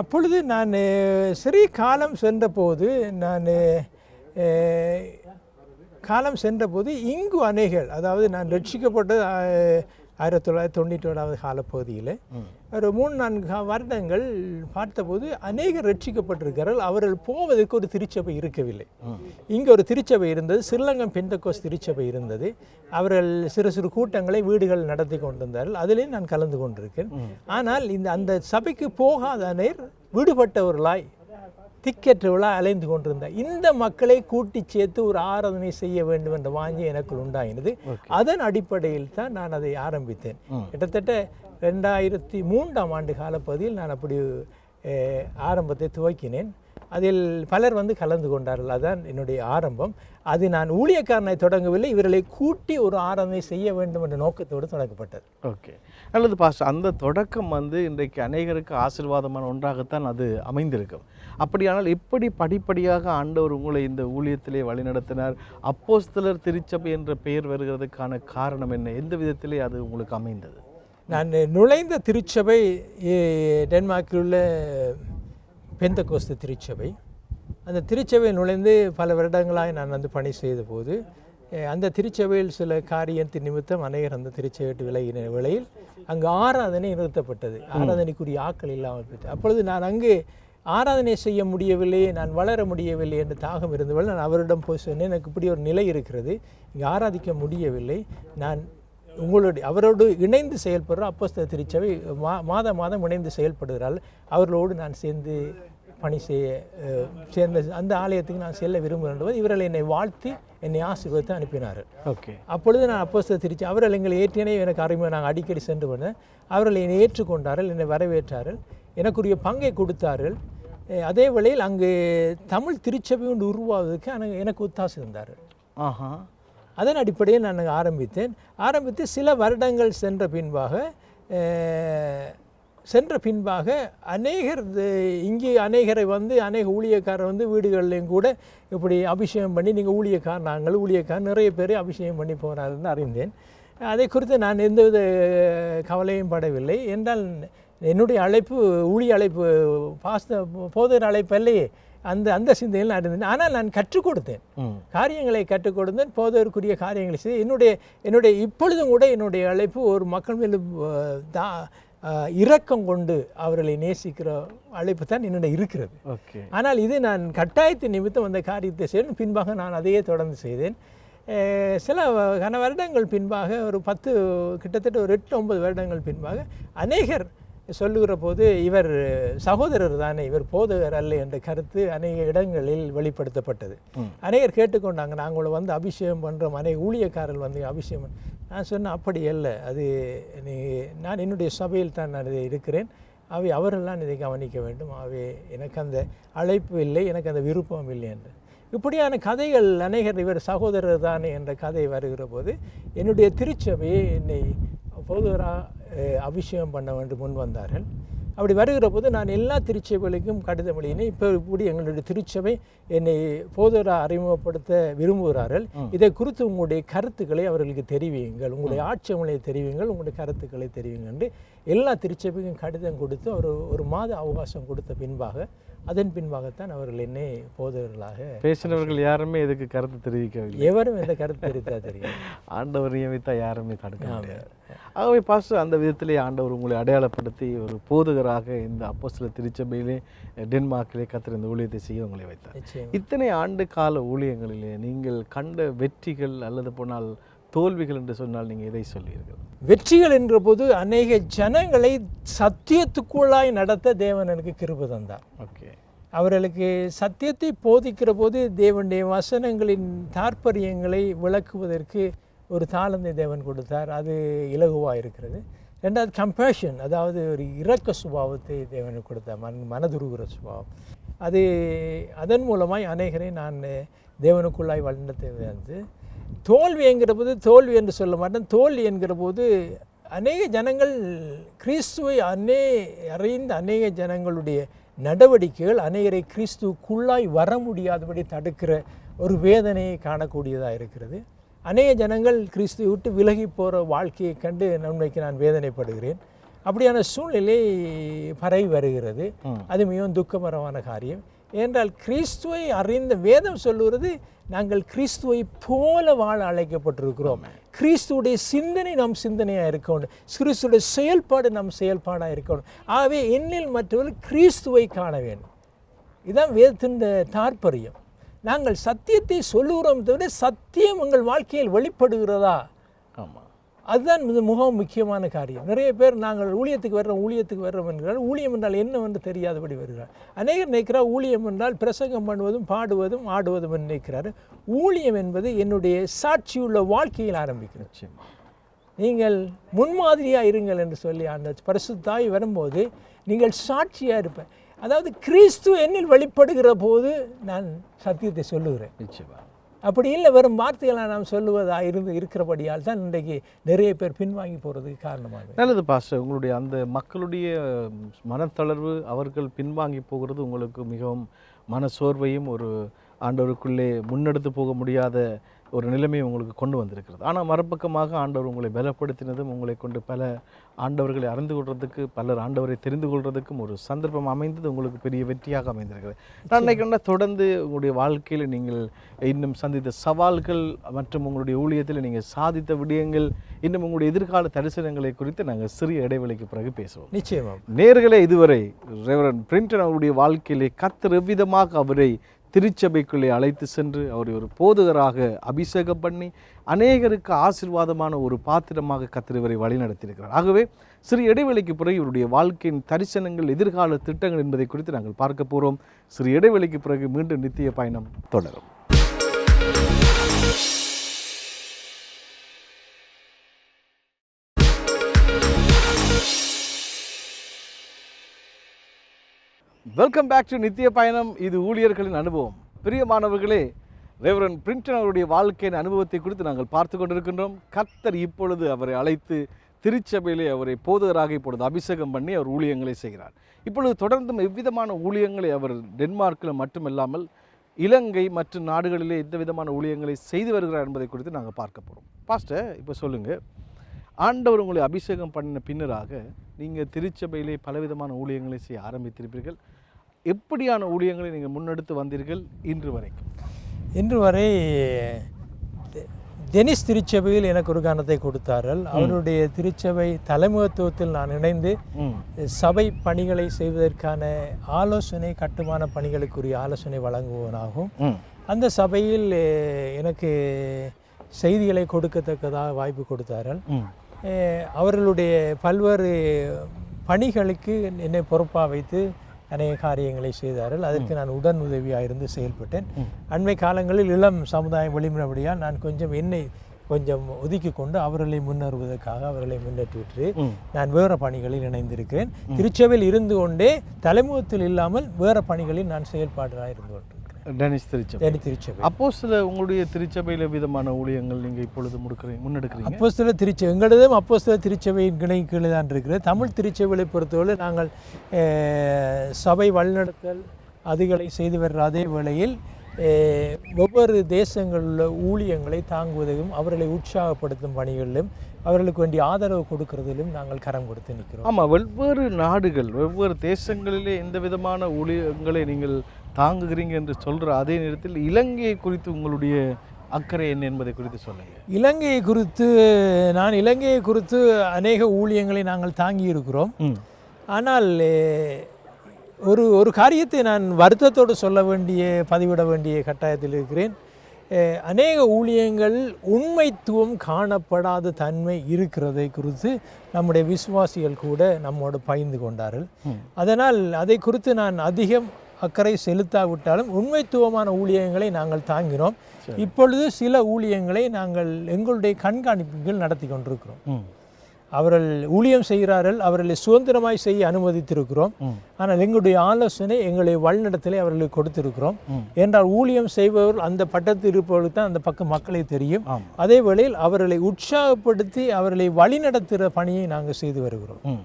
அப்பொழுது நான் சிறிய காலம் சென்றபோது இங்கு அநேகர், அதாவது நான் ரட்சிக்கப்பட்டது 1991 காலப்பகுதியில் ஒரு 3-4 வருடங்கள் பார்த்தபோது அநேகர் ரட்சிக்கப்பட்டிருக்கிறார்கள். அவர்கள் போவதற்கு ஒரு திருச்சபை இருக்கவில்லை. இங்கே ஒரு திருச்சபை இருந்தது, ஸ்ரீலங்கன் பெந்தகோஸ்து திருச்சபை இருந்தது. அவர்கள் சிறு கூட்டங்களை வீடுகள் நடத்தி கொண்டிருந்தார்கள். அதிலே நான் கலந்து கொண்டிருக்கேன். ஆனால் அந்த சபைக்கு போகாத அநேகர் விடுபட்டவர்களாய் திக்கற்றவர்களாக அலைந்து கொண்டிருந்தார். இந்த மக்களை கூட்டி சேர்த்து ஒரு ஆராதனை செய்ய வேண்டும் என்ற வாஞ்சி எனக்குள் உண்டாயினது. அதன் அடிப்படையில் தான் நான் அதை ஆரம்பித்தேன். கிட்டத்தட்ட 2003ஆம் ஆண்டு காலப்பகுதியில் நான் அப்படி ஆரம்பத்தை துவக்கினேன். அதில் பலர் வந்து கலந்து கொண்டார்கள். அதுதான் என்னுடைய ஆரம்பம். அது நான் ஊழியக்காரனை தொடங்கவில்லை, இவர்களை கூட்டி ஒரு ஆராதனை செய்ய வேண்டும் என்ற நோக்கத்தோடு தொடங்கப்பட்டது. ஓகே, நல்லது பாஸ்டர். அந்த தொடக்கம் வந்து இன்றைக்கு அநேகருக்கு ஆசீர்வாதமான ஒன்றாகத்தான் அது அமைந்திருக்கும். அப்படியானால் எப்படி படிப்படியாக ஆண்டவர் உங்களை இந்த ஊழியத்திலே வழிநடத்தினார்? அப்போஸ்தலர் திருச்சபை என்ற பெயர் வருகிறதுக்கான காரணம் என்ன? எந்த விதத்திலே அது உங்களுக்கு அமைந்தது? நான் நுழைந்த திருச்சபை டென்மார்க்கில் உள்ள பெந்தகோஸ்து திருச்சபை. அந்த திருச்சபையில் நுழைந்து பல வருடங்களாக நான் வந்து பணி செய்த போது அந்த திருச்சபையில் சில காரியத்தின் நிமித்தம் அநேகர் அந்த திருச்சபை விட்டு விலகின வேளையில் அங்கு ஆராதனை நிறுத்தப்பட்டது. ஆராதனைக்குரிய ஆக்கள் இல்லாமல் போயிட்டு, அப்பொழுது நான் அங்கு ஆராதனை செய்ய முடியவில்லை, நான் வளர முடியவில்லை என்ற தாகம் இருந்தவள் நான் அவரிடம் போய் சொன்னேன், எனக்கு இப்படி ஒரு நிலை இருக்கிறது, இங்கே ஆராதிக்க முடியவில்லை, நான் அவரோடு இணைந்து செயல்படுற அப்போஸ்தலர் திருச்சபை மாதம் இணைந்து செயல்படுகிறாள், அவர்களோடு நான் சேர்ந்து பணி சேர்ந்த அந்த ஆலயத்துக்கு நான் செல்ல விரும்புகின்றபோது இவர்கள் என்னை வாழ்த்தி என்னை ஆசீர்வதித்து அனுப்பினார்கள். ஓகே, அப்பொழுது நான் அப்போஸ்தலர் திருச்சபை அவர்கள் எங்களை ஏற்றினே எனக்கு அறிமுகம், நாங்கள் அடிக்கடி சென்று வந்தேன். அவர்கள் என்னை ஏற்றுக்கொண்டார்கள், என்னை வரவேற்றார்கள், எனக்குரிய பங்கை கொடுத்தார்கள். அதே வேளையில் அங்கு தமிழ் திருச்சபை ஒன்று உருவாவதற்கு எனக்கு ஒத்தாசை இருந்தார்கள். அதன் அடிப்படையில் நான் ஆரம்பித்து சில வருடங்கள் சென்ற பின்பாக அநேகர் இங்கே அநேகரை வந்து அநேக ஊழியக்காரர் வந்து வீடுகள்லையும் கூட இப்படி அபிஷேகம் பண்ணி நீங்கள் நாங்கள் ஊழியக்காரர் நிறைய பேர் அபிஷேகம் பண்ணி போகிறாருன்னு அறிந்தேன். அதை குறித்து நான் எந்தவித கவலையும் படவில்லை. என்றால் என்னுடைய அழைப்பு ஊழிய அழைப்பு போதகர் அழைப்பு இல்லையே, அந்த சிந்தையில் நான் இருந்தேன். ஆனால் நான் கற்றுக் கொடுத்தேன், காரியங்களை கற்றுக் கொடுத்தேன், போதகருக்குரிய காரியங்களை செய்து என்னுடைய இப்பொழுதும் கூட என்னுடைய அழைப்பு ஒரு மக்கள் மேலும் இரக்கம் கொண்டு அவர்களை நேசிக்கிற அழைப்பு தான் என்னிடம் இருக்கிறது. ஓகே. ஆனால் இது நான் கட்டாயத்தின் நிமித்தம் அந்த காரியத்தை செய்தேன். பின்பாக நான் அதையே தொடர்ந்து செய்தேன். சில வருடங்கள் பின்பாக ஒரு கிட்டத்தட்ட ஒரு 8-9 வருடங்கள் பின்பாக அநேகர் சொல்லுகிற போது இவர் சகோதரர் தானே, இவர் போதகர் அல்ல என்ற கருத்து அநேக இடங்களில் வெளிப்படுத்தப்பட்டது. அநேகர் கேட்டுக்கொண்டாங்க, நாங்கள் வந்து அபிஷேகம் பண்ணுறோம், அநேக ஊழியக்காரர்கள் வந்து அபிஷேகம். நான் சொன்னேன், அப்படி அல்ல, அது நான் என்னுடைய சபையில் தான் நான் இருக்கிறேன், அவரெல்லாம் இதை கவனிக்க வேண்டும், எனக்கு அந்த அழைப்பு இல்லை, எனக்கு அந்த விருப்பம் இல்லை என்று. இப்படியான கதைகள் அநேகர் இவர் சகோதரர் தானே என்ற கதை வருகிற போது என்னுடைய திருச்சபையை என்னை போதகராக அபிஷேகம் பண்ண வேண்டும் முன் வந்தார்கள். அப்படி வருகிற போது நான் எல்லா திருச்சபைகளுக்கும் கடிதம் எழுதினேன். இப்போ இப்படி எங்களுடைய திருச்சபை என்னை போதகராக அறிமுகப்படுத்த விரும்புகிறார்கள், இதை குறித்து உங்களுடைய கருத்துக்களை அவர்களுக்கு தெரிவியுங்கள், உங்களுடைய ஆட்சேபங்களை தெரிவியுங்கள், உங்களுடைய கருத்துக்களை தெரிவிங்க என்று எல்லா திருச்சபைக்கும் கடிதம் கொடுத்து ஒரு மாத அவகாசம் கொடுத்த பின்பாக அதன் பின்பாகத்தான் அவர்கள் என்னை போதகர்களாக பேசினவர்கள் யாருமே இதுக்கு கருத்து தெரிவிக்கவில்லை. எவரும் எந்த கருத்து தெரிவித்தா தெரியும். ஆண்டவர் நியமித்தா யாருமே தடுக்க முடியாது. ஆகவே பாஸ்டர், அந்த விதத்திலே ஆண்டவர் உங்களை அடையாளப்படுத்தி ஒரு போதகராக இந்த அப்போஸ்தலர் திருச்சபையிலே டென்மார்க்கிலே கர்த்தர் இந்த ஊழியத்தை செய்ய உங்களை வைத்தார். இத்தனை ஆண்டு கால ஊழியங்களிலே நீங்கள் கண்ட வெற்றிகள் அல்லது போனால் தோல்விகள் என்று சொன்னால் நீங்கள் எதை சொல்வீர்கள்? வெற்றிகள் என்ற போது அநேக ஜனங்களை சத்தியத்துக்குள்ளாய் நடத்த தேவன் எனக்கு கிருபை தந்தார். ஓகே. அவர்களுக்கு சத்தியத்தை போதிக்கிற போது தேவனுடைய வசனங்களின் தாற்பயங்களை விளக்குவதற்கு ஒரு தாளந்தை தேவன் கொடுத்தார். அது இலகுவாக இருக்கிறது. ரெண்டாவது கம்பேஷன், அதாவது ஒரு இரக்க சுபாவத்தை தேவனுக்கு கொடுத்தார், மனதுருகிற சுபாவம். அதன் மூலமாய் அநேகரை நான் தேவனுக்குள்ளாய் வளர்ந்ததை வந்து தோல்வி என்கிற போது தோல்வி என்று சொல்ல மாட்டேன். தோல்வி என்கிற போது அநேக ஜனங்கள் கிறிஸ்துவை அறிந்த அநேக ஜனங்களுடைய நடவடிக்கைகள் அநேகரை கிறிஸ்துவுக்குள்ளாய் வர முடியாதபடி தடுக்கிற ஒரு வேதனையை காணக்கூடியதாக இருக்கிறது. அநேக ஜனங்கள் கிறிஸ்துவை விட்டு விலகி போகிற வாழ்க்கையை கண்டு நன்மைக்கு நான் வேதனைப்படுகிறேன். அப்படியான சூழ்நிலை பரவி வருகிறது. அது மிகவும் துக்ககரமான காரியம். ஏனென்றால் கிறிஸ்துவை அறிந்த வேதம் சொல்லுகிறது, நாங்கள் கிறிஸ்துவை போல வாழ அழைக்கப்பட்டிருக்கிறோம். கிறிஸ்துவுடைய சிந்தனை நம் சிந்தனையாக இருக்கணும், கிறிஸ்துடைய செயல்பாடு நம் செயல்பாடாக இருக்கணும். ஆகவே என்னில் மற்றவர்கள் கிறிஸ்துவை காண வேண்டும். இதுதான் வேதத்தின் தாற்பயம். நாங்கள் சத்தியத்தை சொல்லுகிறோம் தவிர சத்தியம் உங்கள் வாழ்க்கையில் வெளிப்படுகிறதா? ஆமாம், அதுதான் மிகவும் முக்கியமான காரியம். நிறைய பேர் நாங்கள் ஊழியத்துக்கு வர்றோம் என்கிறார். ஊழியம் என்றால் என்னவென்று தெரியாதபடி வருகிறார். அநேகர் நினைக்கிறார் ஊழியம் என்றால் பிரசங்கம் பண்ணுவதும் பாடுவதும் ஆடுவதும் என்று நினைக்கிறார். ஊழியம் என்பது என்னுடைய சாட்சியுள்ள வாழ்க்கையில் ஆரம்பிக்கணும். நீங்கள் முன்மாதிரியாக இருங்கள் என்று சொல்லி அந்த பரிசுத்தாய் வரும்போது நீங்கள் சாட்சியாக இருப்பேன். அதாவது கிறிஸ்து என்னில் வெளிப்படுகிற போது நான் சத்தியத்தை சொல்லுகிறேன். நிச்சயமாக. அப்படி இல்லை, வெறும் வார்த்தைகளை நாம் சொல்லுவதாக இருக்கிறபடியால் தான் இன்றைக்கு நிறைய பேர் பின்வாங்கி போகிறதுக்கு காரணமாக. நல்லது பாஸ்டர், உங்களுடைய அந்த மக்களுடைய மனத்தளர்வு, அவர்கள் பின்வாங்கி போகிறது உங்களுக்கு மிகவும் மனசோர்வையும் ஒரு ஆண்டவருக்குள்ளே முன்னெடுத்து போக முடியாத ஒரு நிலைமையை உங்களுக்கு கொண்டு வந்திருக்கிறது. ஆனால் மறுபக்கமாக ஆண்டவர் உங்களை பலப்படுத்தினதும் உங்களை கொண்டு பல ஆண்டவர்களை அறிந்து கொள்வதற்கு, பலர் ஆண்டவரை தெரிந்து கொள்வதற்கும் ஒரு சந்தர்ப்பம் அமைந்தது உங்களுக்கு பெரிய வெற்றியாக அமைந்திருக்கிறது. நான் நினைக்கிறேன்னா தொடர்ந்து உங்களுடைய வாழ்க்கையில் நீங்கள் இன்னும் சந்தித்த சவால்கள் மற்றும் உங்களுடைய ஊழியத்தில் நீங்கள் சாதித்த விடயங்கள், இன்னும் உங்களுடைய எதிர்கால தரிசனங்களை குறித்து நாங்கள் சிறிய இடைவெளிக்கு பிறகு பேசுவோம். நிச்சயமாக. நேர்களே, இதுவரை ரெவரண்ட் பிரிண்டன் அவருடைய வாழ்க்கையிலே கர்த்தர் எவ்விதமாக அவரை திருச்சபைக்குள்ளே அழைத்து சென்று அவரை ஒரு போதகராக அபிஷேகம் பண்ணி அநேகருக்கு ஆசீர்வாதமான ஒரு பாத்திரமாக கர்த்தர் இவரை வழிநடத்தியிருக்கிறார். ஆகவே சிறு இடைவெளிக்கு பிறகு இவருடைய வாழ்க்கையின் தரிசனங்கள், எதிர்கால திட்டங்கள் என்பதை குறித்து நாங்கள் பார்க்க போகிறோம். சிறு இடைவெளிக்கு பிறகு மீண்டும் நித்திய பயணம் தொடரும். வெல்கம் பேக் டு நித்திய பயணம். இது ஊழியர்களின் அனுபவம். பிரியமானவர்களே, ரெவரண்ட் பிரிண்டன் அவருடைய வாழ்க்கையின் அனுபவத்தை குறித்து நாங்கள் பார்த்து கொண்டிருக்கின்றோம். கர்த்தர் இப்பொழுது அவரை அழைத்து திருச்சபையிலே அவரை போதகராக இப்பொழுது அபிஷேகம் பண்ணி அவர் ஊழியங்களை செய்கிறார். இப்பொழுது தொடர்ந்தும் எவ்விதமான ஊழியங்களை அவர் டென்மார்க்கில் மட்டுமல்லாமல் இலங்கை மற்றும் நாடுகளிலே எந்த விதமான ஊழியங்களை செய்து வருகிறார் என்பதை குறித்து நாங்கள் பார்க்க போகிறோம். பாஸ்டர், இப்போ சொல்லுங்கள், ஆண்டவர் உங்களை அபிஷேகம் பண்ணின பின்னராக நீங்கள் திருச்சபையிலே பலவிதமான ஊழியங்களை செய்ய ஆரம்பித்திருப்பீர்கள். எப்படியான ஊழியங்களை நீங்கள் முன்னெடுத்து வந்தீர்கள் இன்று வரைக்கும்? இன்று வரை டெனிஸ் திருச்சபையில் எனக்கு ஒரு கணத்தை கொடுத்தார்கள். அவருடைய திருச்சபை தலைமைத்துவத்தில் நான் இணைந்து சபை பணிகளை செய்வதற்கான ஆலோசனை, கட்டுமான பணிகளுக்குரிய ஆலோசனை வழங்குவனாகும். அந்த சபையில் எனக்கு செய்திகளை கொடுக்கத்தக்கதாக வாய்ப்பு கொடுத்தார்கள். அவர்களுடைய பல்வேறு பணிகளுக்கு என்னை பொறுப்பாக வைத்து அநேக காரியங்களை செய்தார்கள். அதற்கு நான் உடன் உதவியாக இருந்து செயல்பட்டேன். அண்மை காலங்களில் இளம் சமுதாயம் வெளியினபடியால் நான் கொஞ்சம் என்னை கொஞ்சம் ஒதுக்கி கொண்டு அவர்களை முன்னேறுவதற்காக அவர்களை முன்னேற்றிவிட்டு நான் வேறு பணிகளில் இணைந்திருக்கிறேன். திருச்சபையில் இருந்து கொண்டே தலைமுகத்தில் இல்லாமல் வேறு பணிகளில் நான் செயல்பாடுகளாக இருந்து கொண்டிருக்கிறேன். டெனிஸ் திருச்சபை. அப்போஸ்தல உங்களுடைய திருச்சபையில் விதமான ஊழியங்கள் நீங்கள் இப்பொழுது முன்னெடுக்கிறீங்க. அப்போஸ்தல திருச்சபை எங்களதும் அப்போஸ்தல திருச்சபையின் கீழே தான் இருக்கிறது. தமிழ் திருச்சபையை பொறுத்தவரை நாங்கள் சபை வழிநடத்தல் அதுகளை செய்து வர்ற அதே வேளையில் ஒவ்வொரு தேசங்களில் ஊழியங்களை தாங்குவதையும் அவர்களை உற்சாகப்படுத்தும் பணிகளிலும் அவர்களுக்கு வேண்டிய ஆதரவு கொடுக்கறதிலும் நாங்கள் கரம் கொடுத்து நிற்கிறோம். ஆமாம், வெவ்வேறு நாடுகள் வெவ்வேறு தேசங்களிலே எந்த விதமான ஊழியங்களை நீங்கள் தாங்குகிறீங்க என்று சொல்கிற அதே நேரத்தில் இலங்கையை குறித்து உங்களுடைய அக்கறை என்ன என்பதை குறித்து சொல்லுங்கள். இலங்கையை குறித்து அநேக ஊழியங்களை நாங்கள் தாங்கி இருக்கிறோம். ஆனால் ஒரு காரியத்தை நான் வருத்தத்தோடு பதிவிட வேண்டிய கட்டாயத்தில் இருக்கிறேன். அநேக ஊழியங்கள் உண்மைத்துவம் காணப்படாத தன்மை இருக்கிறதை குறித்து நம்முடைய விசுவாசிகள் கூட நம்மோடு பகிர்ந்து கொண்டார்கள். அதனால் அதை குறித்து நான் அதிகம் அக்கறை செலுத்தாவிட்டாலும் உண்மைத்துவமான ஊழியங்களை நாங்கள் தாங்கினோம். இப்பொழுது சில ஊழியங்களை நாங்கள் எங்களுடைய கண்காணிப்புகள் நடத்தி கொண்டிருக்கிறோம். அவர்கள் ஊழியம் செய்கிறார்கள், அவர்களை சுதந்திரமாய் செய்ய அனுமதித்திருக்கிறோம். ஆனால் எங்களுடைய ஆலோசனை, எங்களுடைய வழிநடத்தலை அவர்களுக்கு கொடுத்திருக்கிறோம். என்றால் ஊழியம் செய்பவர்கள் அந்த பட்டத்தில் இருப்பவர்களுக்கு தான் அந்த பக்கம் மக்களை தெரியும். அதே வேளையில் அவர்களை உற்சாகப்படுத்தி அவர்களை வழிநடத்துகிற பணியை நாங்கள் செய்து வருகிறோம்.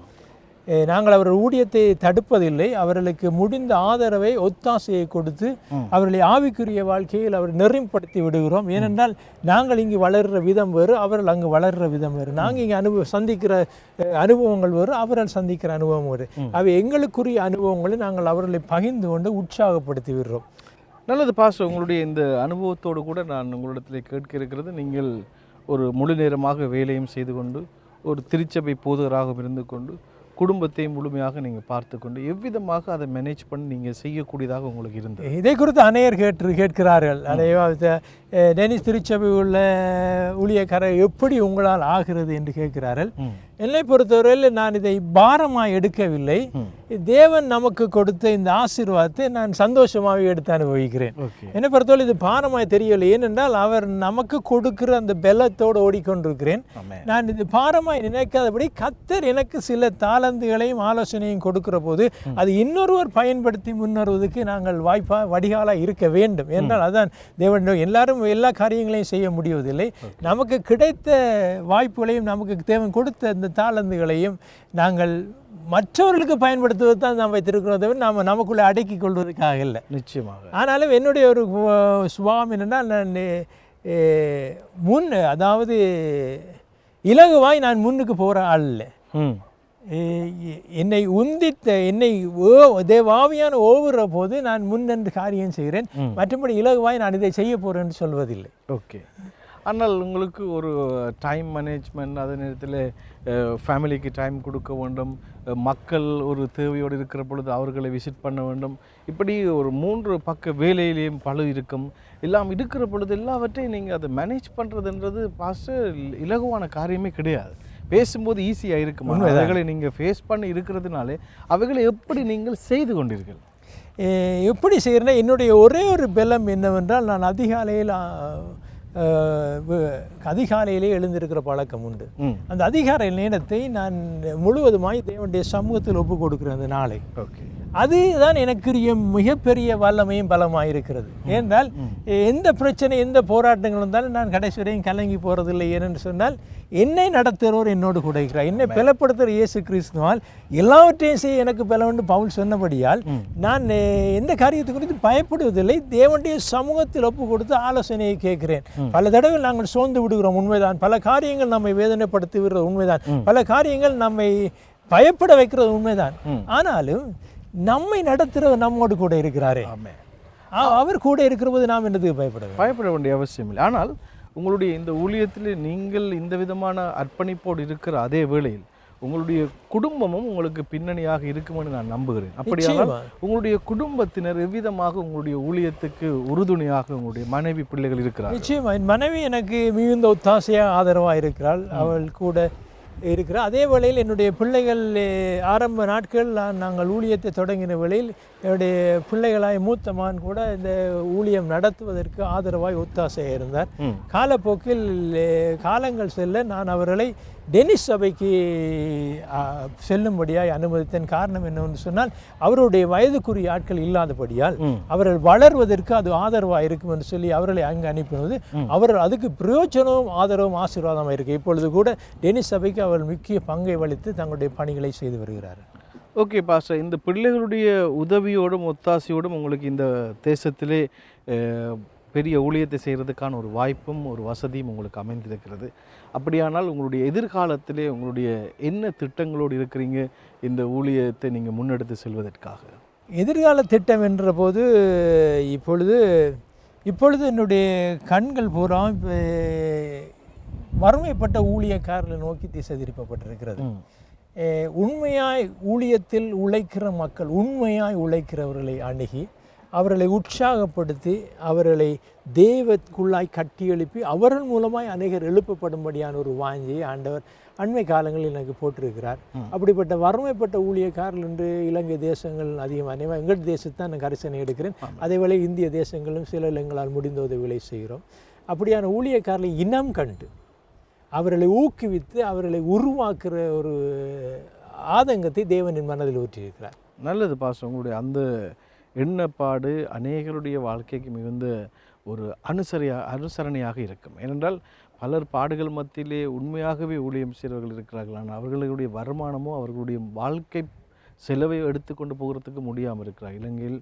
நாங்கள் அவர்கள் ஊழியத்தை தடுப்பதில்லை. அவர்களுக்கு முடிந்த ஆதரவை, ஒத்தாசையை கொடுத்து அவர்களை ஆவிக்குரிய வாழ்க்கையில் அவர் நெறிப்படுத்தி விடுகிறோம். ஏனென்றால் நாங்கள் இங்கு வளர்கிற விதம் வேறு, அவர்கள் அங்கு வளர்கிற விதம் வேறு. நாங்கள் இங்கே சந்திக்கிற அனுபவங்கள் வேறு, அவர்கள் சந்திக்கிற அனுபவம் வேறு. அவை எங்களுக்குரிய அனுபவங்களை நாங்கள் அவர்களை பகிர்ந்து கொண்டு உற்சாகப்படுத்தி விடுறோம். நல்லது பாஸ்டர், உங்களுடைய இந்த அனுபவத்தோடு கூட நான் உங்களிடத்தில் கேட்க இருக்கிறது, நீங்கள் ஒரு முழு நேரமாக வேலையும் செய்து கொண்டு ஒரு திருச்சபை போதகராக இருந்து கொண்டு குடும்பத்தை முழுமையாக நீங்கள் பார்த்து கொண்டு எவ்விதமாக அதை மேனேஜ் பண்ணி நீங்கள் செய்யக்கூடியதாக உங்களுக்கு இருந்தது? இதை குறித்து அநேகர் கேட்கிறார்கள். அதே டெனிஸ் திருச்சபை உள்ள ஊழியக்காரர் எப்படி உங்களால் ஆகிறது என்று கேட்கிறார்கள். என்னை பொறுத்தவரையில் நான் இதை பாரமாக எடுக்கவில்லை. தேவன் நமக்கு கொடுத்த இந்த ஆசீர்வாதத்தை நான் சந்தோஷமாக எடுத்து அனுபவிக்கிறேன். என்னை பொறுத்தவரை இது பாரமாக தெரியவில்லை. ஏனென்றால் அவர் நமக்கு கொடுக்கிற அந்த பெலத்தோடு ஓடிக்கொண்டிருக்கிறேன். நான் இது பாரமாக நினைக்காதபடி கர்த்தர் எனக்கு சில தாளந்துகளையும் ஆலோசனையும் கொடுக்கிற போது அது இன்னொருவர் பயன்படுத்தி முன்னேறுவதற்கு நாங்கள் வடிகாலாக இருக்க வேண்டும். என்றால் அதான் தேவன். எல்லாரும் எல்லா காரியங்களையும் செய்ய முடிவதில்லை. நமக்கு கிடைத்த வாய்ப்புகளையும் நமக்கு தேவன் கொடுத்த இந்த தாளந்துகளையும் நாங்கள் மற்றவர்களுக்கு பயன்படுத்துவது தான் நாம் வைத்திருக்கிறோம், தவிர நாம் நமக்குள்ளே அடக்கி கொள்வதற்காக இல்லை. நிச்சயமாக. ஆனாலும் என்னுடைய ஒரு சுபாவம் என்னென்னா, நான் அதாவது இலகுவாய் நான் முன்னுக்கு போகிற ஆள் இல்லை. என்னை தேவாவியான ஓவுற போது நான் முன்னென்று காரியம் செய்கிறேன். மற்றபடி இலகுவாய் நான் இதை செய்ய போகிறேன் என்று சொல்வதில்லை. ஓகே. ஆனால் உங்களுக்கு ஒரு டைம் மேனேஜ்மெண்ட், அதே நேரத்தில் ஃபேமிலிக்கு டைம் கொடுக்க வேண்டும், மக்கள் ஒரு தேவையோடு இருக்கிற பொழுது அவர்களை விசிட் பண்ண வேண்டும், இப்படி ஒரு 3 பக்க வேலையிலேயும் பழு இருக்கும். எல்லாம் இருக்கிற பொழுது எல்லாவற்றையும் நீங்கள் அதை மேனேஜ் பண்ணுறதுன்றது பாஸ்டர் இலகுவான காரியமே கிடையாது. பேசும்போது ஈஸியாக இருக்கும். அவைகளை நீங்கள் ஃபேஸ் பண்ணி இருக்கிறதுனாலே அவைகளை எப்படி நீங்கள் செய்து கொண்டீர்கள்? எப்படி செய்கிறேன்னா, என்னுடைய ஒரே ஒரு பலம் என்னவென்றால், நான் அதிகாலையிலே எழுந்திருக்கிற பழக்கம் உண்டு. அந்த அதிகாலை நேரத்தை நான் முழுவதுமாய் தேவனுடைய சமூகத்தில் ஒப்பு கொடுக்கிறேன் அந்த நாளை. அதுதான் எனக்கு மிகப்பெரிய வல்லமையும் பலமாக இருக்கிறது. ஏனென்றால் எந்த பிரச்சனை, எந்த போராட்டங்கள் வந்தாலும் நான் கடைசி வரையும் கலங்கி போகிறதில்லை. ஏனென்று சொன்னால் என்னை நடத்துகிறவர் என்னோடு கூட இருக்கிறார். என்னை பலப்படுத்துகிற இயேசு கிறிஸ்துவால் எல்லாவற்றையும் செய்ய எனக்கு பலவென்று பவுல் சொன்னபடியால் நான் எந்த காரியத்தை குறித்து பயப்படுவதில்லை. தேவனுடைய சமூகத்தில் ஒப்பு கொடுத்து ஆலோசனையை கேட்கிறேன். பல தடவை நாங்கள் சோர்ந்து விடுகிறோம், உண்மைதான். பல காரியங்கள் நம்மை வேதனைப்படுத்தி விடுறது உண்மைதான். பல காரியங்கள் நம்மை பயப்பட வைக்கிறது உண்மைதான். ஆனாலும் நம்மை நடத்துகிறவர் நம்மோடு கூட இருக்கிறாரே. அவர் கூட இருக்கிற போது நாம் என்னதுக்கு பயப்பட வேண்டிய அவசியம் இல்லை. ஆனால் உங்களுடைய இந்த ஊழியத்தில் நீங்கள் இந்த விதமான அர்ப்பணிப்போடு இருக்கிற அதே வேளையில் உங்களுடைய குடும்பமும் உங்களுக்கு பின்னணியாக இருக்குமென்னு நான் நம்புகிறேன். அப்படியானால் உங்களுடைய குடும்பத்தினர் எவ்விதமாக உங்களுடைய ஊழியத்துக்கு உறுதுணையாக உங்களுடைய மனைவி பிள்ளைகள் இருக்கிறார்? நிச்சயமா என் மனைவி எனக்கு மிகுந்த ஒத்தாசையாக ஆதரவாக இருக்கிறாள். அவள் கூட இருக்கிறார். அதே வேளையில் என்னுடைய பிள்ளைகள் ஆரம்ப நாட்கள் நாங்கள் ஊழியத்தை தொடங்கின வேளையில் என்னுடைய பிள்ளைகளாய் மூத்த மகன் கூட இந்த ஊழியம் நடத்துவதற்கு ஆதரவாய் ஒத்தாசையாக இருந்தார். காலப்போக்கில் காலங்கள் செல்ல நான் அவர்களை டெனிஸ் சபைக்கு செல்லும்படியாய் அனுமதித்தேன். காரணம் என்னவென்று சொன்னால் அவருடைய வயதுக்குரிய ஆட்கள் இல்லாதபடியால் அவர்கள் வளர்வதற்கு அது ஆதரவாக இருக்கும் என்று சொல்லி அவர்களை அங்கு அனுப்பினது அவர்கள் அதுக்கு பிரயோஜனமும் ஆதரவும் ஆசீர்வாதமாக இருக்குது. இப்பொழுது கூட டெனிஸ் சபைக்கு அவர்கள் முக்கிய பங்கை வலித்து தங்களுடைய பணிகளை செய்து வருகிறார்கள். ஓகே பாஸ்டர், இந்த பிள்ளைகளுடைய உதவியோடும் ஒத்தாசையோடும் உங்களுக்கு இந்த தேசத்திலே பெரிய ஊழியத்தை செய்கிறதுக்கான ஒரு வாய்ப்பும் ஒரு வசதியும் உங்களுக்கு அமைந்திருக்கிறது. அப்படியானால் உங்களுடைய எதிர்காலத்திலே உங்களுடைய என்ன திட்டங்களோடு இருக்கிறீங்க இந்த ஊழியத்தை நீங்கள் முன்னெடுத்து செல்வதற்காக? எதிர்கால திட்டம் என்ற போது இப்பொழுது என்னுடைய கண்கள் பூரா வறுமைப்பட்ட ஊழியக்காரர்களை நோக்கி திசை திருப்பப்பட்டிருக்கிறது. உண்மையாய் ஊழியத்தில் உழைக்கிற மக்கள், உண்மையாய் உழைக்கிறவர்களை அணுகி அவர்களை உற்சாகப்படுத்தி அவர்களை தெய்வத்துக்குள்ளாய் கட்டி எழுப்பி அவர்கள் மூலமாய் அநேகர் எழுப்பப்படும்படியான ஒரு வாஞ்சியை ஆண்டவர் அண்மை காலங்களில் எனக்கு போட்டிருக்கிறார். அப்படிப்பட்ட வறுமைப்பட்ட ஊழியக்காரர்கள் என்று இலங்கை தேசங்கள் அதிகமாக எங்கள் தேசத்தான் நான் கரிசனை எடுக்கிறேன். அதேவேளை இந்திய தேசங்களும் சில எங்களால் முடிந்த உதவிகளை செய்கிறோம். அப்படியான ஊழியக்காரர்களை இனம் கண்டு அவர்களை ஊக்குவித்து அவர்களை உருவாக்குற ஒரு ஆதங்கத்தை தேவனின் மனதில் ஊற்றியிருக்கிறார். நல்லது பாஸ்டர், உங்களுடைய அந்த எண்ணப்பாடு அநேகருடைய வாழ்க்கைக்கு மிகுந்த ஒரு அனுசரணையாக இருக்கும். ஏனென்றால் பலர் பாடுகள் மத்தியிலே உண்மையாகவே ஊழியம் செய்கிறவர்கள் இருக்கிறார்கள். ஆனால் அவர்களுடைய வருமானமோ அவர்களுடைய வாழ்க்கை செலவை எடுத்துக்கொண்டு போகிறதுக்கு முடியாமல் இருக்கிறார். இலங்கையில்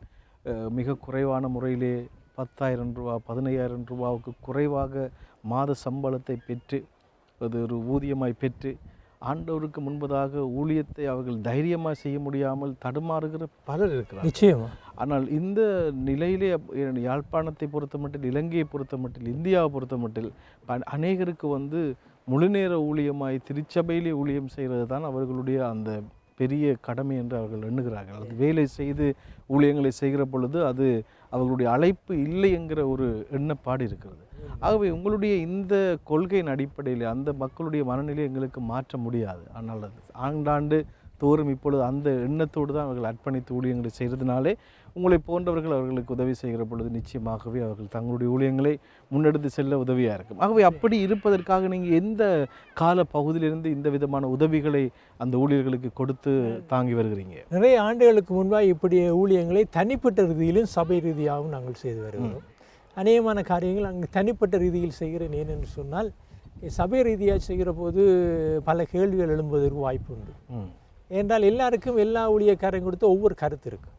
மிக குறைவான முறையிலே 10,000 ரூபா 15,000 ரூபாவுக்கு குறைவாக மாத சம்பளத்தை பெற்று அது ஒரு ஊதியமாய் பெற்று ஆண்டவருக்கு முன்பதாக ஊழியத்தை அவர்கள் தைரியமாக செய்ய முடியாமல் தடுமாறுகிற பலர் இருக்கிறார். நிச்சயமா. ஆனால் இந்த நிலையிலே யாழ்ப்பாணத்தை பொறுத்த மட்டில், இலங்கையை பொறுத்த மட்டில், இந்தியாவை பொறுத்த மட்டில் அநேகருக்கு முழுநேர ஊழியமாய் திருச்சபையிலே ஊழியம் செய்கிறது தான் அவர்களுடைய அந்த பெரிய கடமை என்று அவர்கள் எண்ணுகிறார்கள். அது வேலை செய்து ஊழியங்களை செய்கிற பொழுது அது அவர்களுடைய அழைப்பு இல்லை என்கிற ஒரு எண்ணப்பாடு இருக்கிறது. ஆகவே உங்களுடைய இந்த கொள்கையின் அடிப்படையில் அந்த மக்களுடைய மனநிலை எங்களுக்கு மாற்ற முடியாது. ஆனால் அது ஆண்டாண்டு தோறும் இப்பொழுது அந்த எண்ணத்தோடு தான் அவர்கள் அர்ப்பணித்து ஊழியங்களை செய்கிறதுனாலே உங்களை போன்றவர்கள் அவர்களுக்கு உதவி செய்கிற பொழுது நிச்சயமாகவே அவர்கள் தங்களுடைய ஊழியங்களை முன்னெடுத்து செல்ல உதவியாக இருக்கும். ஆகவே அப்படி இருப்பதற்காக நீங்கள் எந்த கால பகுதியிலிருந்து இந்த விதமான உதவிகளை அந்த ஊழியர்களுக்கு கொடுத்து தாங்கி வருகிறீங்க? நிறைய ஆண்டுகளுக்கு முன்பாக இப்படி ஊழியங்களை தனிப்பட்ட ரீதியிலும் சபை ரீதியாகவும் நாங்கள் செய்து வருகிறோம். அநேகமான காரியங்கள் அங்கு தனிப்பட்ட ரீதியில் செய்கிறேன். ஏனென்று சொன்னால் சபை ரீதியாக செய்கிற போது பல கேள்விகள் எழும்புவதற்கு வாய்ப்பு உண்டு. ஏனென்றால் எல்லாருக்கும் எல்லா ஊழியக்காரையும் கொடுத்து ஒவ்வொரு கருத்து இருக்குது.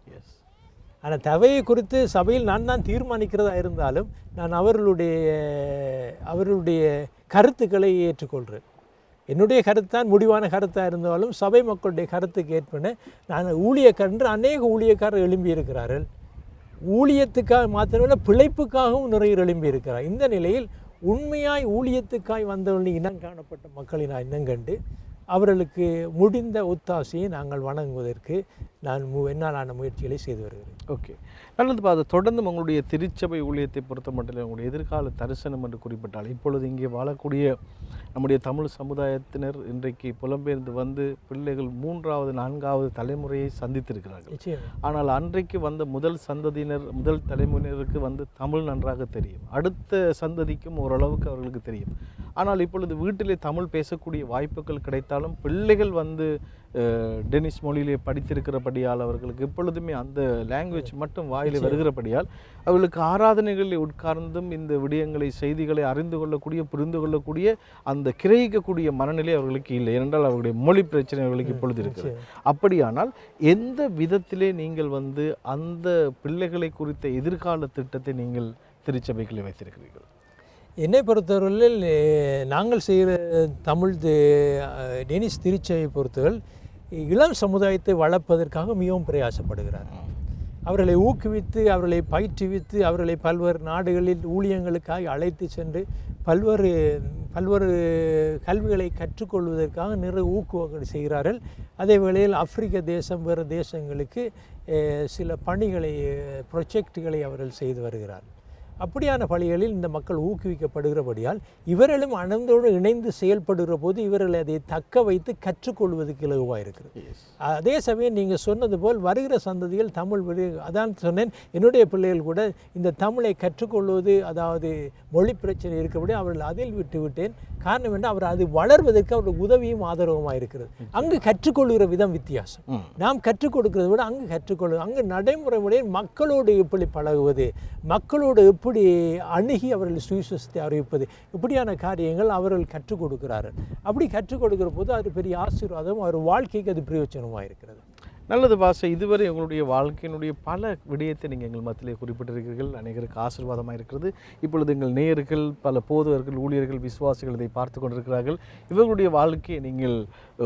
ஆனால் தேவையை குறித்து சபையில் நான் தான் தீர்மானிக்கிறதா இருந்தாலும் நான் அவர்களுடைய கருத்துக்களை ஏற்றுக்கொள்கிறேன். என்னுடைய கருத்தான் முடிவான கருத்தாக இருந்தாலும் சபை மக்களுடைய கருத்துக்கு ஏற்பன நான் ஊழியக்காரர் அநேக ஊழியக்காரர் எழும்பியிருக்கிறார்கள். ஊழியத்துக்காக மாத்திரமில்லை பிழைப்புக்காகவும் நிறைய எழும்பியிருக்கிறார். இந்த நிலையில் உண்மையாய் ஊழியத்துக்காய் வந்தவர்கள் இனம் காணப்பட்ட மக்களை நான் இனங்கண்டு அவர்களுக்கு முடிந்த ஒத்தாசையை நாங்கள் வணங்குவதற்கு நான் என்னாலான முயற்சிகளை செய்து வருகிறேன். ஓகே, நல்லது. அதை தொடர்ந்து உங்களுடைய திருச்சபை ஊழியத்தை பொறுத்த மட்டும் உங்களுடைய எதிர்கால தரிசனம் என்று குறிப்பிட்டால், இப்பொழுது இங்கே வாழக்கூடிய நம்முடைய தமிழ் சமுதாயத்தினர் இன்றைக்கு புலம்பெயர்ந்து பிள்ளைகள் 3வது 4வது தலைமுறையை சந்தித்திருக்கிறார்கள். ஆனால் அன்றைக்கு வந்த முதல் சந்ததியினர், முதல் தலைமுறையினருக்கு தமிழ் நன்றாக தெரியும், அடுத்த சந்ததிக்கும் ஓரளவுக்கு அவர்களுக்கு தெரியும். ஆனால் இப்பொழுது வீட்டிலே தமிழ் பேசக்கூடிய வாய்ப்புகள் கிடைத்தாலும் பிள்ளைகள் டெனிஷ் மொழியிலே படித்திருக்கிறபடியால் அவர்களுக்கு எப்பொழுதுமே அந்த லாங்குவேஜ் மட்டும் வாயிலே வருகிறபடியால் அவர்களுக்கு ஆராதனைகளில் உட்கார்ந்தும் இந்த விடயங்களை செய்திகளை அறிந்து கொள்ளக்கூடிய புரிந்து கொள்ளக்கூடிய அந்த கிரகிக்கக்கூடிய மனநிலை அவர்களுக்கு இல்லை. ஏனென்றால் அவர்களுடைய மொழி பிரச்சனை அவர்களுக்கு இப்பொழுது இருக்கிறது. அப்படியானால் எந்த விதத்திலே நீங்கள் அந்த பிள்ளைகளை குறித்த எதிர்கால திட்டத்தை நீங்கள் திருச்சபைகளை வைத்திருக்கிறீர்கள்? என்னை பொறுத்தவரையில் நாங்கள் செய்கிற தமிழ் டெனிஷ் திருச்சபையை பொறுத்தவரை இளம் சமுதாயத்தை வளர்ப்பதற்காக மிகவும் பிரயாசப்படுகிறார். அவர்களை ஊக்குவித்து, அவர்களை பயிற்றுவித்து, அவர்களை பல்வேறு நாடுகளில் ஊழியங்களுக்காக அழைத்து சென்று பல்வேறு கல்விகளை கற்றுக்கொள்வதற்காக நிறைய ஊக்குவங்கள் செய்கிறார்கள். அதே வேளையில் ஆப்பிரிக்க தேசம், வேறு தேசங்களுக்கு சில பணிகளை, ப்ரொஜெக்டுகளை அவர்கள் செய்து வருகிறார்கள். அப்படியான பணிகளில் இந்த மக்கள் ஊக்குவிக்கப்படுகிறபடியால் இவர்களும் அனந்தோடு இணைந்து செயல்படுகிற போது இவர்களை அதை தக்க வைத்து கற்றுக்கொள்வதற்கு இலகுவாக இருக்கிறது. அதே சமயம் நீங்கள் சொன்னது போல் வருகிற சந்ததிகள் தமிழ் அதான் சொன்னேன், என்னுடைய பிள்ளைகள் கூட இந்த தமிழை கற்றுக்கொள்வது, அதாவது மொழி பிரச்சனை இருக்கிறபடி அவர்கள் அதில் விட்டேன். காரணம் என்ன, அவர் அது வளர்வதற்கு அவர்கள் உதவியும் ஆதரவுமாக இருக்கிறது. அங்கு கற்றுக்கொள்கிற விதம் வித்தியாசம். நாம் கற்றுக் கொடுக்கிறத விட அங்கு கற்றுக்கொள்வது, அங்கு நடைமுறை முறையில் மக்களோடு எப்படி பழகுவது, மக்களோடு எப்படி அணுகி அவர்கள் சுவிசேஷத்தை அறிவிப்பது, இப்படியான காரியங்கள் அவர்கள் கற்றுக் கொடுக்கிறார்கள். அப்படி கற்றுக் கொடுக்கிற போது அது பெரிய ஆசீர்வாதம், அவர் வாழ்க்கைக்கு அது பிரயோஜனமாக இருக்கிறது. நல்லது பாஸ்டர், இதுவரை உங்களுடைய வாழ்க்கையினுடைய பல விடயத்தை நீங்கள் எங்கள் மத்தியிலே குறிப்பிட்டிருக்கிறீர்கள். அநேகருக்கு ஆசீர்வாதமாக இருக்கிறது. இப்பொழுது எங்கள் நேயர்கள், பல போதவர்கள், ஊழியர்கள், விசுவாசிகள் இதை பார்த்து கொண்டிருக்கிறார்கள். இவர்களுடைய வாழ்க்கையை நீங்கள்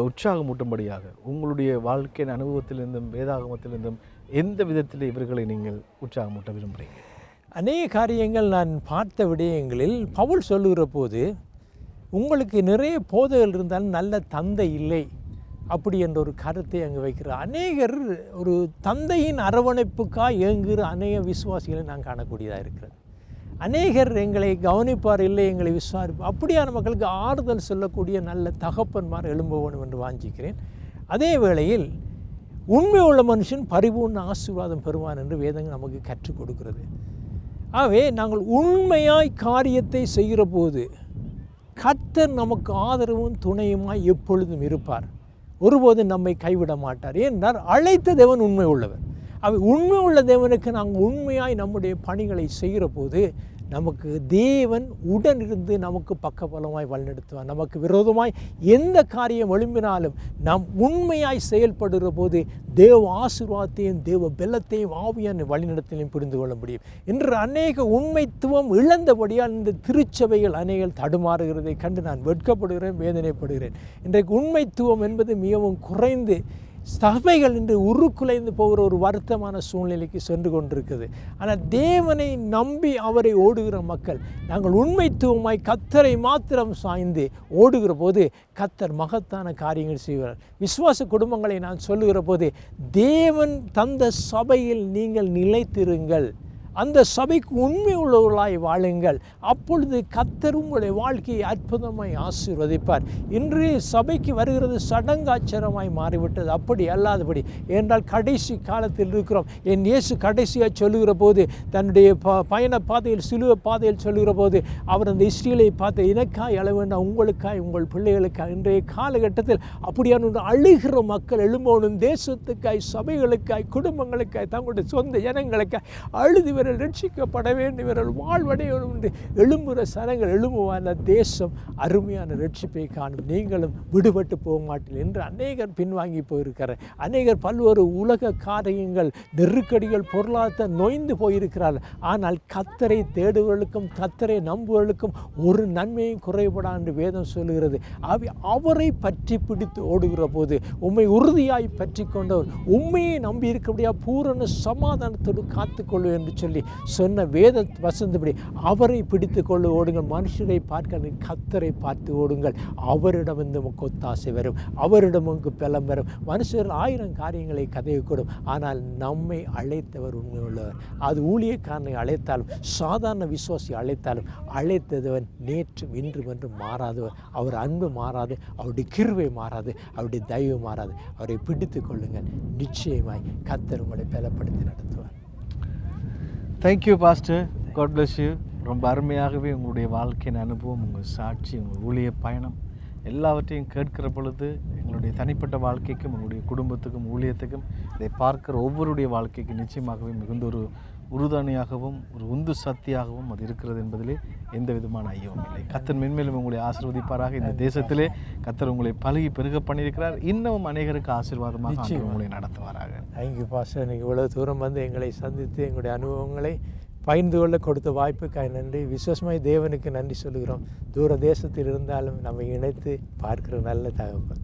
உற்சாகமூட்டும்படியாக உங்களுடைய வாழ்க்கையின் அனுபவத்திலிருந்தும் வேதாகமத்திலிருந்தும் எந்த விதத்தில் இவர்களை நீங்கள் உற்சாகமூட்ட விரும்புகிறீங்க? அநேக காரியங்கள் நான் பார்த்த விடயங்களில் பவுல் சொல்லுகிற போது, உங்களுக்கு நிறைய போதகர்கள் இருந்தாலும் நல்ல தந்தை இல்லை அப்படி என்ற ஒரு கருத்தை அங்கே வைக்கிறார். அநேகர் ஒரு தந்தையின் அரவணைப்புக்காக இயங்குகிற அநேக விசுவாசிகளை நான் காணக்கூடியதாக இருக்கிறது. அநேகர் எங்களை கவனிப்பார், இல்லை எங்களை விசுவாசிப்பார். அப்படியான மக்களுக்கு ஆறுதல் சொல்லக்கூடிய நல்ல தகப்பன்மார் எழும்ப வேணும் என்று வாஞ்சிக்கிறேன். அதே வேளையில் உண்மை உள்ள மனுஷன் பரிபூர்ண ஆசீர்வாதம் பெறுவான் என்று வேதங்கள் நமக்கு கற்றுக் கொடுக்கிறது. ஆகவே நாங்கள் உண்மையாய் காரியத்தை செய்கிற போது கர்த்தர் நமக்கு ஆதரவும் துணையுமாய் எப்பொழுதும் இருப்பார். ஒருபோதும் நம்மை கைவிட மாட்டார். ஏனென்றால் அழைத்த தேவன் உண்மை உள்ளவர். உண்மை உள்ள தேவனுக்கு நாங்கள் உண்மையாய் நம்முடைய பணிகளை செய்கிற போது நமக்கு தேவன் உடன் இருந்து நமக்கு பக்கபலமாய் வழிநடத்துவார். நமக்கு விரோதமாய் எந்த காரியம் எழும்பினாலும் நாம் உண்மையாய் செயல்படுகிற போது தேவ ஆசீர்வாதத்தையும் தேவ பெலத்தையும் ஆவியான வழிநடத்தலையும் புரிந்து கொள்ள முடியும். இன்று அநேக உண்மைத்துவம் இழந்தபடியால் இந்த திருச்சபைகள் அநேக தடுமாறுகிறதை கண்டு நான் வெட்கப்படுகிறேன், வேதனைப்படுகிறேன். இன்றைக்கு உண்மைத்துவம் என்பது மிகவும் குறைந்து சபைகள் இன்று உருக்குலைந்து போகிற ஒரு வருத்தமான சூழ்நிலைக்கு சென்று கொண்டிருக்குது. ஆனால் தேவனை நம்பி அவரை ஓடுகிற மக்கள், நாங்கள் உண்மைத்துவமாய் கர்த்தரை மாத்திரம் சாய்ந்து ஓடுகிற போது கர்த்தர் மகத்தான காரியங்கள் செய்வார். விசுவாச குடும்பங்களை நான் சொல்லுகிற போது, தேவன் தந்த சபையில் நீங்கள் நிலைத்திருங்கள், அந்த சபைக்கு உண்மை உள்ளவர்களாய் வாழுங்கள். அப்பொழுது கர்த்தர் உங்களுடைய வாழ்க்கையை அற்புதமாய் ஆசீர்வதிப்பார். இன்று சபைக்கு வருகிறது சடங்காச்சரமாய் மாறிவிட்டது. அப்படி அல்லாதபடி, என்றால் கடைசி காலத்தில் இருக்கிறோம். என் இயேசு கடைசியாக சொல்லுகிற போது, தன்னுடைய பயண பாதையில், சிலுவை பாதையில் சொல்லுகிற போது, அவர் அந்த இஸ்ரேலை பார்த்து, எனக்காய் அள வேண்டாம், உங்களுக்காய், உங்கள் பிள்ளைகளுக்காய். இன்றைய காலகட்டத்தில் அப்படியான அழுகிற மக்கள் எழும்போனும், தேசத்துக்காய், சபைகளுக்காய், குடும்பங்களுக்காய், தங்களுடைய சொந்த ஜனங்களுக்காய் அழுது ரட்சிக்கப்பட வேண்டும், இவர்கள் வாழ்வடைய வேண்டும் என்று எழும்புகிற சனங்கள் எழும்புவான தேசம் அருமையான ரட்சிப்பை காணும். நீங்களும் விடுபட்டு போக மாட்டீர்கள் என்று அநேகர் பின்வாங்கி போயிருக்கிறார். அநேகர் பல்வேறு உலக காரியங்கள், நெருக்கடிகள், பொருளாதார நொய்ந்து போயிருக்கிறார்கள். ஆனால் கர்த்தரை தேடுவர்களுக்கும் கர்த்தரை நம்புவர்களுக்கும் ஒரு நன்மையும் குறைபடா என்று வேதம் சொல்லுகிறது. அவரை பற்றி பிடித்து ஓடுகிற போது, உம்மை உறுதியாய் பற்றி கொண்டவர், உண்மையை நம்பி இருக்கபடியா பூரண சமாதானத்தோடு காத்துக்கொள்ளும் என்று சொல்லி சொன்ன வேத வசந்தபடி அவரை பிடித்து கொண்டு ஓடுங்கள். மனுஷரை பார்க்க கர்த்தரை பார்த்து ஓடுங்கள். அவரிடம் நமக்கு ஒத்தாசை வரும், அவரிடம் நமக்கு பலம் வரும். மனுஷர் 1000 காரியங்களை கதையக்கூடும், ஆனால் நம்மை அழைத்தவர் உண்மை உள்ளவர். அது ஊழியக்காரனை அழைத்தாலும், சாதாரண விசுவாசி அழைத்தாலும், அழைத்தவன் நேற்றும் இன்றும் என்று மாறாதவர். அவர் அன்பு மாறாது, அவருடைய கிருபை மாறாது, அவருடைய தயவு மாறாது. அவரை பிடித்து கொள்ளுங்கள். நிச்சயமாய் கர்த்தர் உங்களை பலப்படுத்தி நடத்துவார். Thank you pastor, god bless you. ரொம்ப அருமையாகவே உங்களுடைய வாழ்க்கையின் அனுபவம், உங்கள் சாட்சி, உங்கள் ஊழிய பயணம் எல்லாவற்றையும் கேட்கிற பொழுது எங்களுடைய தனிப்பட்ட வாழ்க்கைக்கும், உங்களுடைய குடும்பத்துக்கும், ஊழியத்துக்கும், இதை பார்க்குற ஒவ்வொருடைய வாழ்க்கைக்கு நிச்சயமாகவே மிகுந்த ஒரு உறுதுணையாகவும் ஒரு உந்து சக்தியாகவும் அது இருக்கிறது என்பதிலே எந்த விதமான ஐயமும் இல்லை. கர்த்தர் மென்மேலும் உங்களை ஆசீர்வதிப்பாராக. இந்த தேசத்திலே கர்த்தர் உங்களை பழகி பெருக பண்ணியிருக்கிறார். இன்னமும் அநேகருக்கு ஆசீர்வாதமாக உங்களை நடத்துவாராக. Thank you pastor. நீங்கள் இவ்வளவு தூரம் வந்து எங்களை சந்தித்து எங்களுடைய அனுபவங்களை பகிர்ந்து கொள்ள கொடுத்த வாய்ப்புக்காக நன்றி. விசேஷமாய் தேவனுக்கு நன்றி சொல்லுகிறோம். தூர தேசத்தில் இருந்தாலும் நம்மை இணைத்து பார்க்கிற நல்ல தகவல்,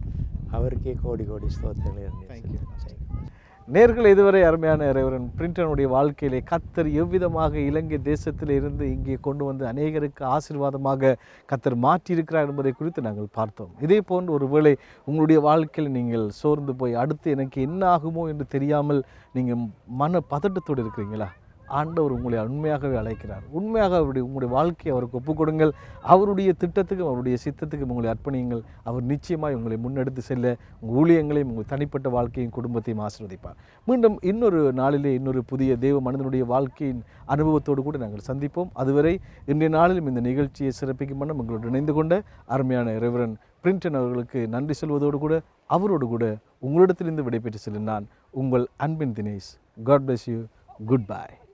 அவருக்கே கோடி கோடி ஸ்தோத்திரங்கள். நேர்கள் இதுவரை அருமையான ரெவரன் பிரிண்டனுடைய வாழ்க்கையிலே கத்தர் எவ்விதமாக இலங்கை தேசத்தில் இருந்து இங்கே கொண்டு வந்து அநேகருக்கு ஆசீர்வாதமாக கத்தர் மாற்றியிருக்கிறார் என்பதை குறித்து நாங்கள் பார்த்தோம். இதே போன்று ஒருவேளை உங்களுடைய வாழ்க்கையில் நீங்கள் சோர்ந்து போய் அடுத்து எனக்கு என்ன ஆகுமோ என்று தெரியாமல் நீங்கள் மன பதட்டத்தோடு இருக்கிறீங்களா? ஆண்டவர் உங்களை உண்மையாகவே அழைக்கிறார். உண்மையாக உங்களுடைய வாழ்க்கையை அவருக்கு ஒப்புக் கொடுங்கள். அவருடைய திட்டத்துக்கும் அவருடைய சித்தத்துக்கும் உங்களை அர்ப்பணியுங்கள். அவர் நிச்சயமாக உங்களை முன்னெடுத்து செல்ல உங்கள் ஊழியங்களையும் உங்கள் தனிப்பட்ட வாழ்க்கையும் குடும்பத்தையும் ஆசீர்வதிப்பார். மீண்டும் இன்னொரு நாளிலே இன்னொரு புதிய தேவ மனிதனுடைய வாழ்க்கையின் அனுபவத்தோடு கூட நாங்கள் சந்திப்போம். அதுவரை இன்றைய நாளிலும் இந்த நிகழ்ச்சியை சிறப்பிக்கும் வண்ணம் உங்களோடு இணைந்து கொண்ட அருமையான ரெவரன் பிரிண்டன் அவர்களுக்கு நன்றி சொல்வதோடு கூட அவரோடு கூட உங்களிடத்திலிருந்து விடைபெற்று செல்லும் நான் உங்கள் அன்பின் Dinesh. God bless you. Goodbye.